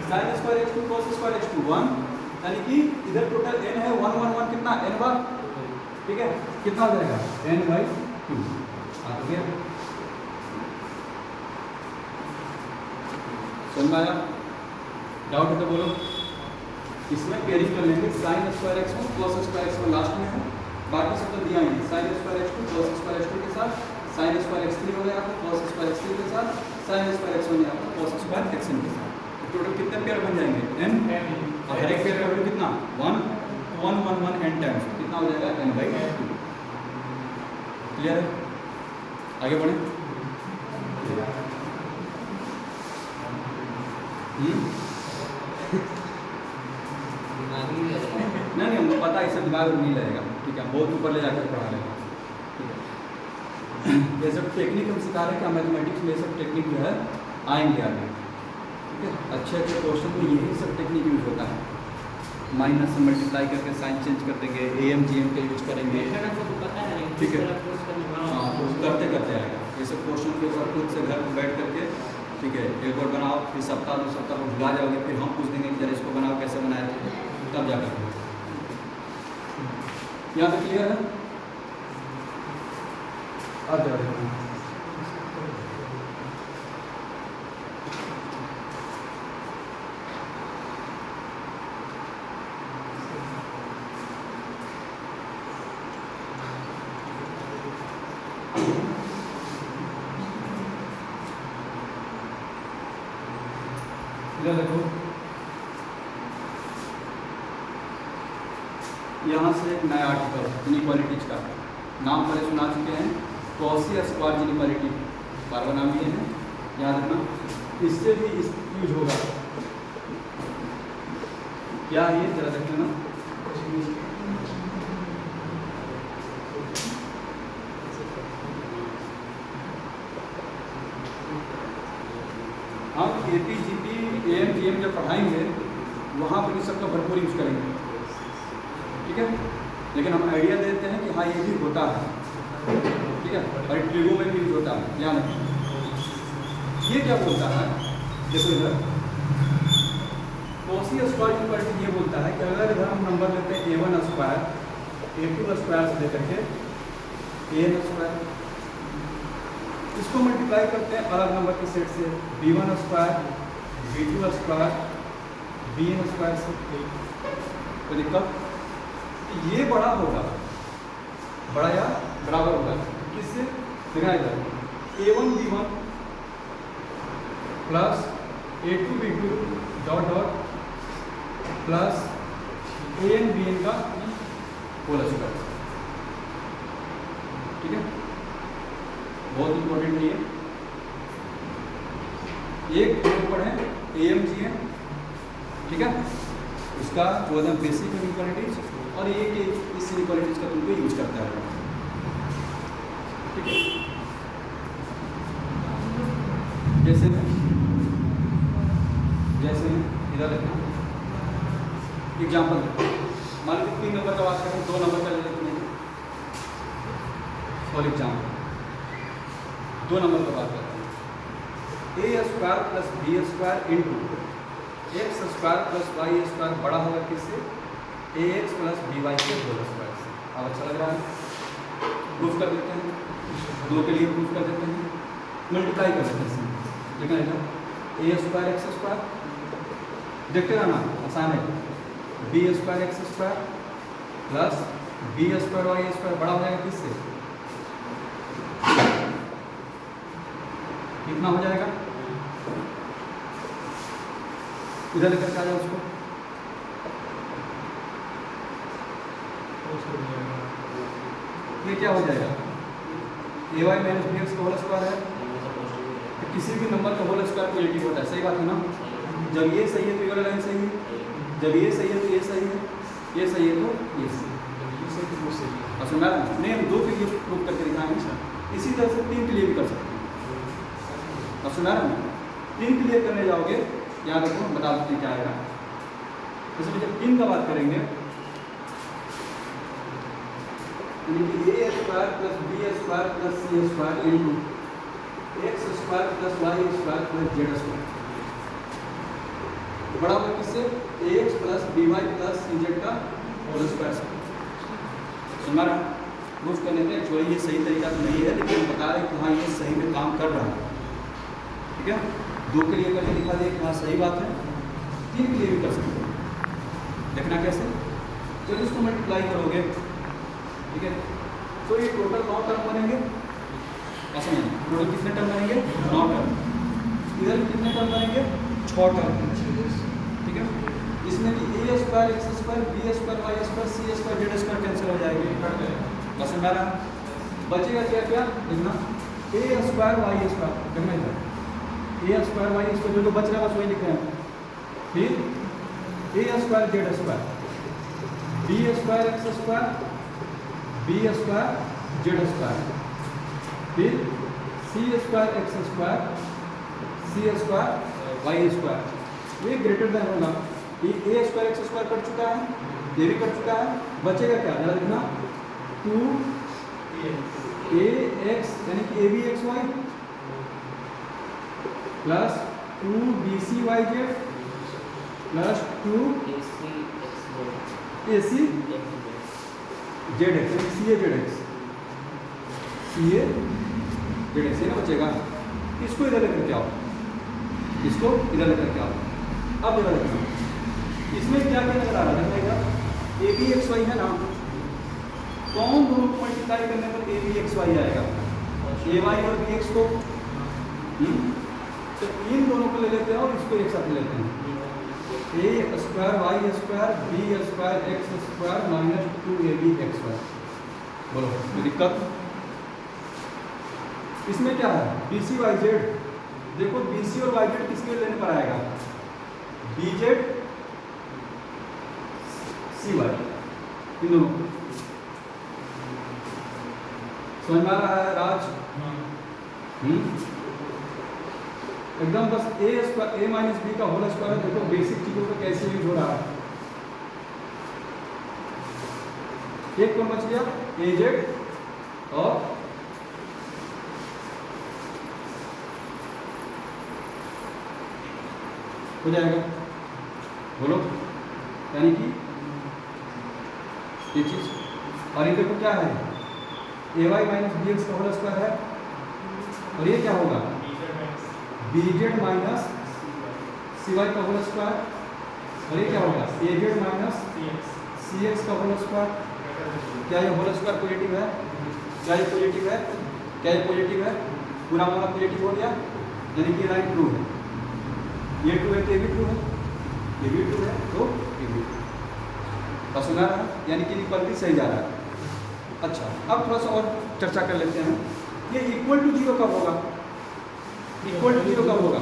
Speaker 1: sine square x two cos square x two 1, यानी कि इधर टोटल n है 1 1 1 कितना n बार, ठीक है, कितना हो जाएगा n/2। आ तो गया, समझ में आया? डाउट है तो बोलो। इसमें पेयरिंग कर लेंगे, sine square x one cos square x one last में है, बाकी सब तो दिया ही है। Sine square x two cos square x two के साथ साइन स्क्वायर एक्स थ्री हो गया आपको cos स्क्वायर एक्स थ्री के साथ साइन स्क्वायर एक्स वन आपको cos स्क्वायर एक्स एन के साथ। तो टोटल कितने पेयर बन जाएंगे n, और हर एक पेयर का वैल्यू कितना 1 1 1 1 n टाइम्स कितना हो जाएगा n/2। क्लियर है? आगे बढ़े। नहीं हमको पता है, इससे दिमाग में नहीं लगेगा, ठीक है, बहुत ऊपर ले जाकर पढ़ा लेगा, ठीक है। ये सब टेक्निक हम सिखा रहे हैं कि मैथमेटिक्स में ये सब टेक्निक जो है आएंगे आगे, ठीक है। अच्छे अच्छे क्वेश्चन में यही सब टेक्निक यूज होता है। माइनस से मल्टीप्लाई करके साइन चेंज कर देंगे, AM GM का यूज करेंगे, ठीक है। हाँ तो करते करते आएगा ये सब क्वेश्चन के ऊपर खुद से घर पर बैठ करके, ठीक है, एक बार बनाओ, फिर सप्ताह 2 सप्ताह को भुला जाओगे, फिर हम पूछ देंगे कि जरा इसको बनाओ कैसे बनाए थे, तब जाकर यहाँ तक क्लियर है? आ जाओ। इधर देखो, यहाँ से एक नया आर्टिकल इनइक्वालिटीज का नाम पहले सुना चुके हैं, कॉशी स्क्वायर इनइक्वालिटी, बार बार नाम ये है, याद रखना। इससे भी इस यूज होगा, क्या ये जरा देख लेना। हम AP GP AM GM जब पढ़ाएंगे वहाँ पर इस सबका भरपूर यूज करेंगे, ठीक है। लेकिन हम आइडिया देते हैं कि हाँ ये भी होता है, ठीक है, और ट्रिगो में भी यूज होता है, याद रखिए। ये क्या बोलता है, देखो इधर कॉशी स्क्वायर इनइक्वालिटी ये बोलता है कि अगर इधर हम नंबर लेते हैं A1 स्क्वायर A2 स्क्वायर से लेकर के AN स्क्वायर, इसको मल्टीप्लाई करते हैं अलग नंबर के सेट से, B1 square B2 square BN square से, तो दिक्कत ये बड़ा होगा, बड़ा या बराबर होगा किससे, देखना इधर A1 B1 plus A2 B2 dot dot plus AN BN का होल स्क्वायर, ठीक है। बहुत इंपॉर्टेंट है ये, एक पढ़ें AM GM, ठीक है, उसका जो एकदम बेसिक इनइक्वालिटीज, और ये कि इस इनइक्वालिटीज का तुमको यूज करता है, ठीक है। जैसे इधर देखना एग्जाम्पल, मान लीजिए 3 नंबर का बात करें, 2 नंबर का ले लेते हैं, फॉर एग्जाम्पल 2 नंबर का बात करते हैं, A square plus B square into X square plus Y square बड़ा होगा किससे, AX प्लस BY के होल स्क्वायर से। अब अच्छा लग रहा है, प्रूफ कर देते हैं, 2 के लिए प्रूफ कर देते हैं, मल्टीप्लाई कर देते हैं, देखना है A स्क्वायर X स्क्वायर, देखते रहना आसान है, B square X square plus B square Y square बड़ा हो जाएगा किससे, कितना हो जाएगा, इधर लेकर आ जाओ उसको, ये क्या हो जाएगा ए वाई माइनस बी एक्स का होल स्क्वायर है, तो किसी भी नंबर का होल स्क्वायर पॉजिटिव होता है, सही बात है ना। जब ये सही है तो ये वाला लाइन सही है, जब ये सही है तो ये सही है, ये सही है तो ये सही है। और सुना नहीं, हम 2 के लिए प्रूव करके दिखाएंगे, इसी तरह से 3 के लिए भी कर सकते हैं। और सुना 3 के लिए करने जाओगे, याद रखो बता देते क्या आएगा। जैसे जब 3 का बात करेंगे, A square plus B square plus C square into x square plus Y square plus Z square बराबर किससे, A X plus B Y plus C Z का होल स्क्वायर से। सुना रहा प्रूफ करने में एक्चुअली ये सही तरीका तो नहीं है, लेकिन बता रहे कि हाँ ये सही में काम कर रहा है, ठीक है। 2 के लिए करके दिखा दे कि हाँ सही बात है, 3 के लिए भी कर सकते हैं। देखना कैसे, चलो इसको मल्टीप्लाई करोगे, ठीक है, तो ये टोटल 9 टर्म बनेंगे। ऐसा नहीं, टोटल कितने टर्म बनेंगे, 9 टर्म। इधर कितने टर्म बनेंगे, 6 टर्म, ठीक है। इसमें कि A square X square B square Y square C square Z square cancel हो जाएगी, पसंद आ रहा। बचेगा क्या क्या देखना, ए स्क्वायर वाई स्क्वायर देखना इधर, ए स्क्वायर वाई स्क्वायर जो बच रहा है बस वही लिख रहे हैं। फिर A square Z square, B square X square B square Z square, फिर C square X square C square Y square, ये ग्रेटर देन होगा। ये A square X square cut चुका है, ये भी कट चुका है, बचेगा क्या जरा देखना, 2 ए एक्स यानी कि A B x y plus 2 b C Y z plus 2 a c z x, c a z x, c a z x ना बचेगा। इसको इधर लेकर के आओ, इसको इधर लेकर के आओ। अब इधर देखना, इसमें क्या क्या नजर आ रहा है, देखिएगा ए बी एक्स वाई है ना, कौन दोनों को मल्टीप्लाई करने पर ए बी एक्स वाई आएगा, ए वाई और बी एक्स को, तो इन दोनों को ले लेते हैं और इसको एक साथ लेते हैं, A square Y square B square X square minus 2 A B x Y. बोलो कोई दिक्कत, इसमें क्या है बी सी वाई जेड, देखो बी सी और वाई जेड किसके लेने पर आएगा, बी जेड सी वाई, इन दोनों समझ में आ रहा है राज, एकदम बस A square A minus B का होल स्क्वायर है। देखो बेसिक चीजों को कैसे यूज हो रहा है। एक कौन बच गया, ए जेड और हो जाएगा, बोलो यानी कि ये चीज, और ये देखो क्या है, ए वाई माइनस बी एक्स का होल स्क्वायर है, और ये क्या होगा, B Z minus C Y का होल स्क्वायर, और ये क्या होगा, ए जेड माइनस सी एक्स का होल स्क्वायर। क्या ये होल स्क्वायर पॉजिटिव है, क्या ये पॉजिटिव है, क्या ये पॉजिटिव है, पूरा वाला पॉजिटिव हो गया, यानी कि लाइन ट्रू है, ये ट्रू है तो ये भी ट्रू है, ये भी ट्रू है तो ये भी ट्रू, बस सुना रहा है, यानी कि इक्वलिटी सही जा रहा है। अच्छा अब थोड़ा सा और चर्चा कर लेते हैं, ये इक्वल टू जीरो कब होगा, इक्वल टू जीरो कब होगा,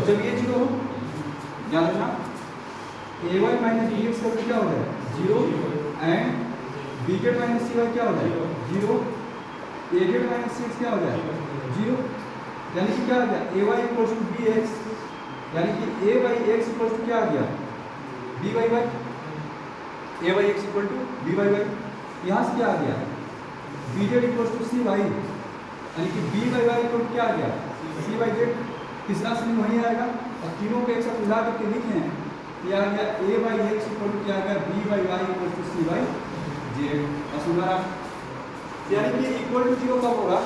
Speaker 1: जब ये जीरो हो, ध्यान रखना, A Y minus B X का क्या हो जाए zero, and B Z minus C Y क्या हो जाए zero, A Z minus C X क्या हो जाए जीरो, यानी कि क्या आ गया, A Y equals to B X, यानी कि A Y X equals to क्या आ गया, B Y Y, A Y X equal to B Y Y, यहाँ से क्या आ गया, B z equals to C y, यानी कि बी वाई वाई इक्वल क्या आ गया, सी वाई जेड, तीसरा समीकरण वही आएगा, और तीनों को एक साथ मिला करके लिखे हैं, ये आ गया A Y X equal to क्या आ गया, B Y Y equal to C Y Z. असुना, यानी कि इक्वल टू जीरो कब होगा,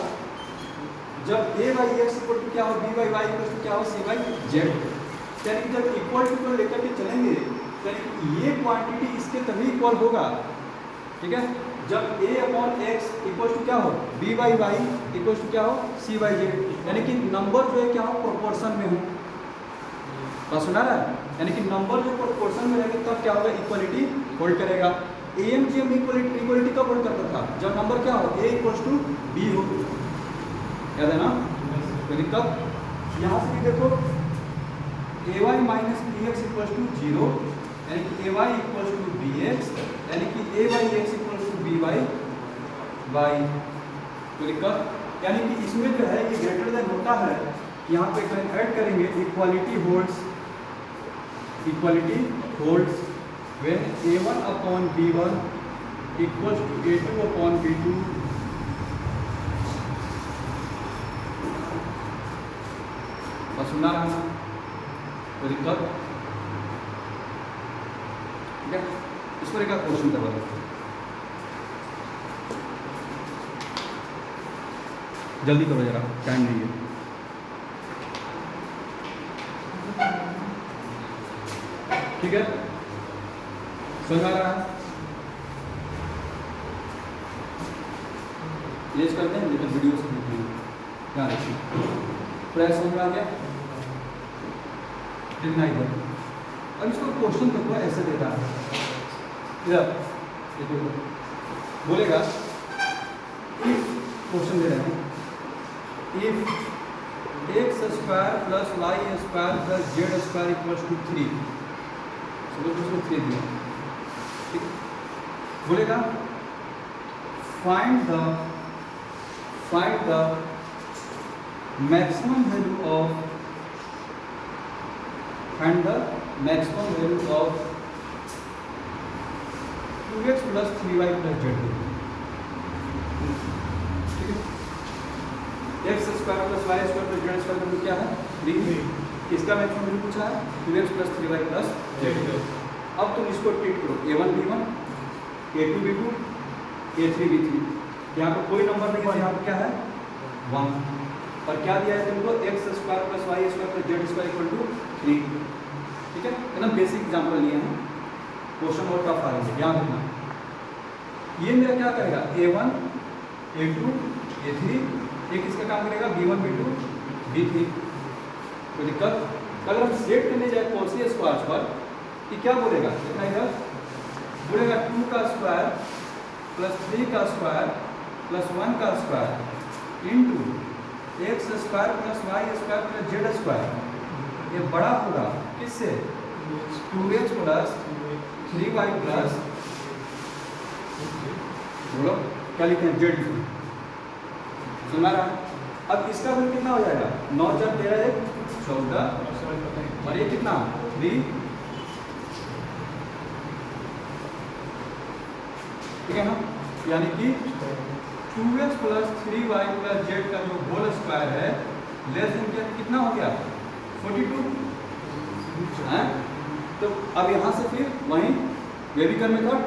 Speaker 1: जब A Y X equal to क्या हो, B Y Y equal to क्या हो, सी वाई जेड, यानी कि जब इक्वल टू को लेकर के चलेंगे, यानी ये क्वांटिटी इसके तभी इक्वल होगा, ठीक है, जब a upon x equal to क्या हो, B Y Y equal to क्या हो, सी वाई जेड, यानी कि नंबर जो है क्या हो, प्रोपोर्शन में हो, बस सुना रहा है, यानी कि नंबर जो प्रोपोर्शन में रहेगा तब क्या होगा, इक्वलिटी होल्ड करेगा। AMGM इक्वलिटी कब होल्ड करता था? जब नंबर क्या हो, A इक्वल्स टू B हो, याद है ना? तो कब यहाँ से भी देखो AY minus BX equals to 0, यानी कि AY इक्वल्स टू BX, यानी कि AYX equals to BY by, तो कब, यानी कि इसमें जो है ये ग्रेटर देन होता है, यहाँ पे ऐड करेंगे equality holds when A1 upon B1 equals to A2 upon B2 बस सुना रहा कोई दिक्कत? ठीक है, इस पर एक क्वेश्चन करवा दो, जल्दी करो जरा, टाइम नहीं है। ठीक है, समझ आ रहा है? ये करते हैं लेकिन वीडियो से देखते हैं, ध्यान रखिए। फ्रेश समझ में आ गया? देखना इधर, अब इसको क्वेश्चन देखो ऐसे देता है, इधर देखो बोलेगा, इफ क्वेश्चन दे रहे हैं, if x square plus Y square plus Z square equals to 3, suppose उसमें 3 दिया, ठीक, बोलेगा find the maximum value of 2x plus 3y plus z, ठीक है? X square plus Y square plus Z square का क्या है? 3। इसका मैक्सिमम वैल्यू पूछा है 2x plus 3y plus z। अब तुम इसको ट्रीट करो A1 B1, A2 B2, A3 B3, यहाँ पर कोई नंबर नहीं है, यहाँ पर क्या है 1, और क्या दिया है तुमको x square plus Y square plus Z square equal to 3, ठीक है? एकदम बेसिक एग्जांपल लिए हैं, क्वेश्चन और टफ आ रहे हैं, ध्यान रखना। ये मेरा क्या करेगा A1 A2 A3, एक इसका काम करेगा B1 B2 B3, कोई दिक्कत? अगर हम सेट करने जाए कौशी स्क्वायर पर, कि क्या बोलेगा, कितना इधर बोलेगा 2 का स्क्वायर प्लस 3 का स्क्वायर प्लस 1 का square into x square plus Y square plus Z square, ये बड़ा होगा किससे? 2x प्लस 3y प्लस, बोलो क्या लिखे हैं, जेड लिखे, सुना रहा? अब इसका वैल्यू कितना हो जाएगा? 9 4 13 1 14, और ये कितना 3, ठीक है ना? यानी कि 2x plus 3y plus Z का जो होल स्क्वायर है लेस देन कितना हो गया 42 है? तो अब यहाँ से फिर वहीं wavy curve method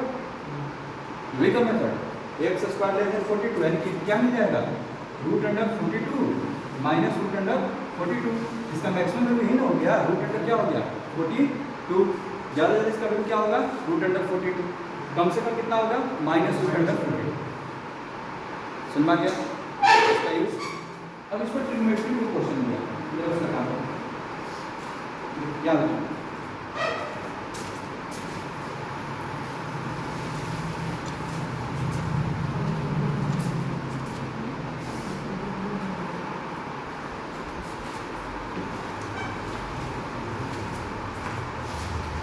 Speaker 1: X square less than 42, यानी कि क्या मिल जाएगा root under 42 minus root under 42, इसका मैक्सिमम वैल्यू यही ना हो गया, रूट अंडर क्या हो गया 42, ज़्यादा इसका वैल्यू क्या होगा रूट अंडर 42, कम से कम कितना होगा माइनस रूट अंडर 42, समझ में आ गया इसका यूज? अब इस पर ट्रिग्नोमेट्री में क्वेश्चन दिया, इधर उसका काम याद रखना।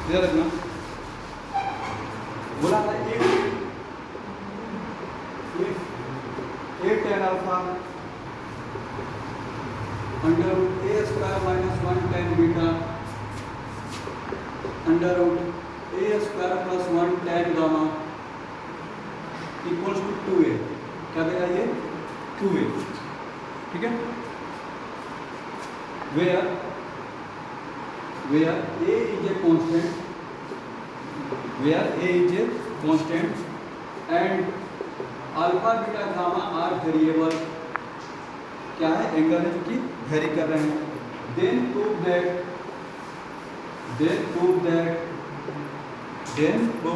Speaker 1: इधर रखना, बोला था a tan alpha under root a square minus 1 tan beta under root a square plus 1 tan gamma equals to 2a, क्या देगा ये 2a, ठीक है? where a is a constant and alpha beta gamma are variable क्या है, एंगल है जो कि वेरी कर रहे हैं, then prove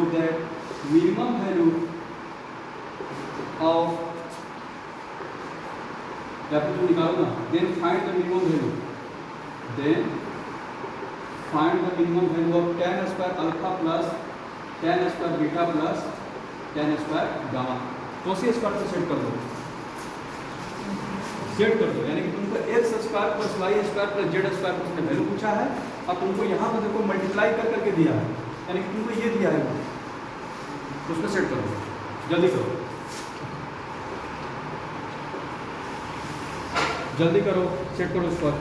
Speaker 1: that minimum value of, या फिर जो निकालो ना, then find the minimum value of tan square alpha plus tan square beta plus tan square gamma, कोसी स्क्वायर को सेट कर दो, सेट कर दो, यानी कि तुमको x square plus Y square plus Z square का उसने वैल्यू पूछा है, अब तुमको यहाँ पर देखो मल्टीप्लाई कर करके दिया है, यानी कि तुमको ये दिया है, उसको सेट करो, जल्दी करो, जल्दी करो, सेट करो उस पर।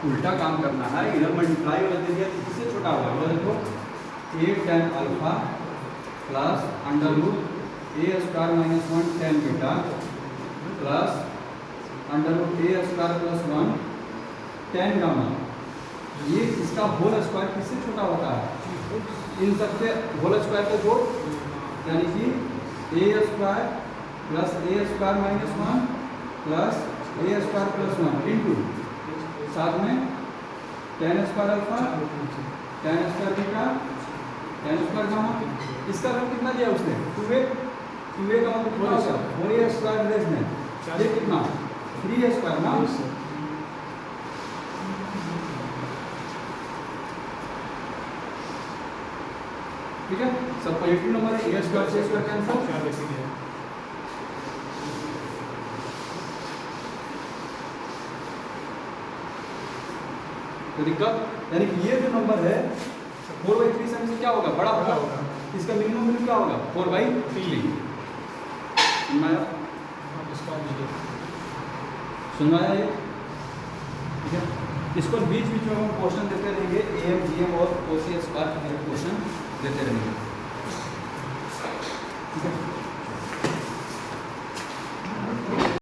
Speaker 1: उल्टा काम करना है, इधर मल्टीप्लाई वाला दे दिया तो किससे छोटा होगा, बोला देखो A tan alpha plus under root A square minus 1 tan beta plus under root A square plus 1 tan gamma, ये इसका होल स्क्वायर किससे छोटा होता है, इन सबसे होल स्क्वायर को जोड़, यानी कि A square plus A square minus 1 plus A square plus 1 into साथ में tan square alpha tan square beta tan square gamma, इसका वैल्यू कितना दिया उसने 2a, 2a का मतलब कितना होगा 4a स्क्वायर लेस देन ये कितना 3a स्क्वायर ना, ठीक है, सब पॉजिटिव नंबर है, a स्क्वायर से स्क्वायर कैंसिल,
Speaker 2: क्या देखेंगे
Speaker 1: तो दिक्कत, यानी कि ये जो नंबर है 4/3 से हमसे क्या होगा, बड़ा होगा, इसका मिनिमम वैल्यू क्या होगा 4/3, सुनाया, सुनाया ये, ठीक है, इसको बीच बीच में हम क्वेश्चन देते रहेंगे, एम जीएम और कोसी स्क्वायर के क्वेश्चन देते रहेंगे, ठीक है।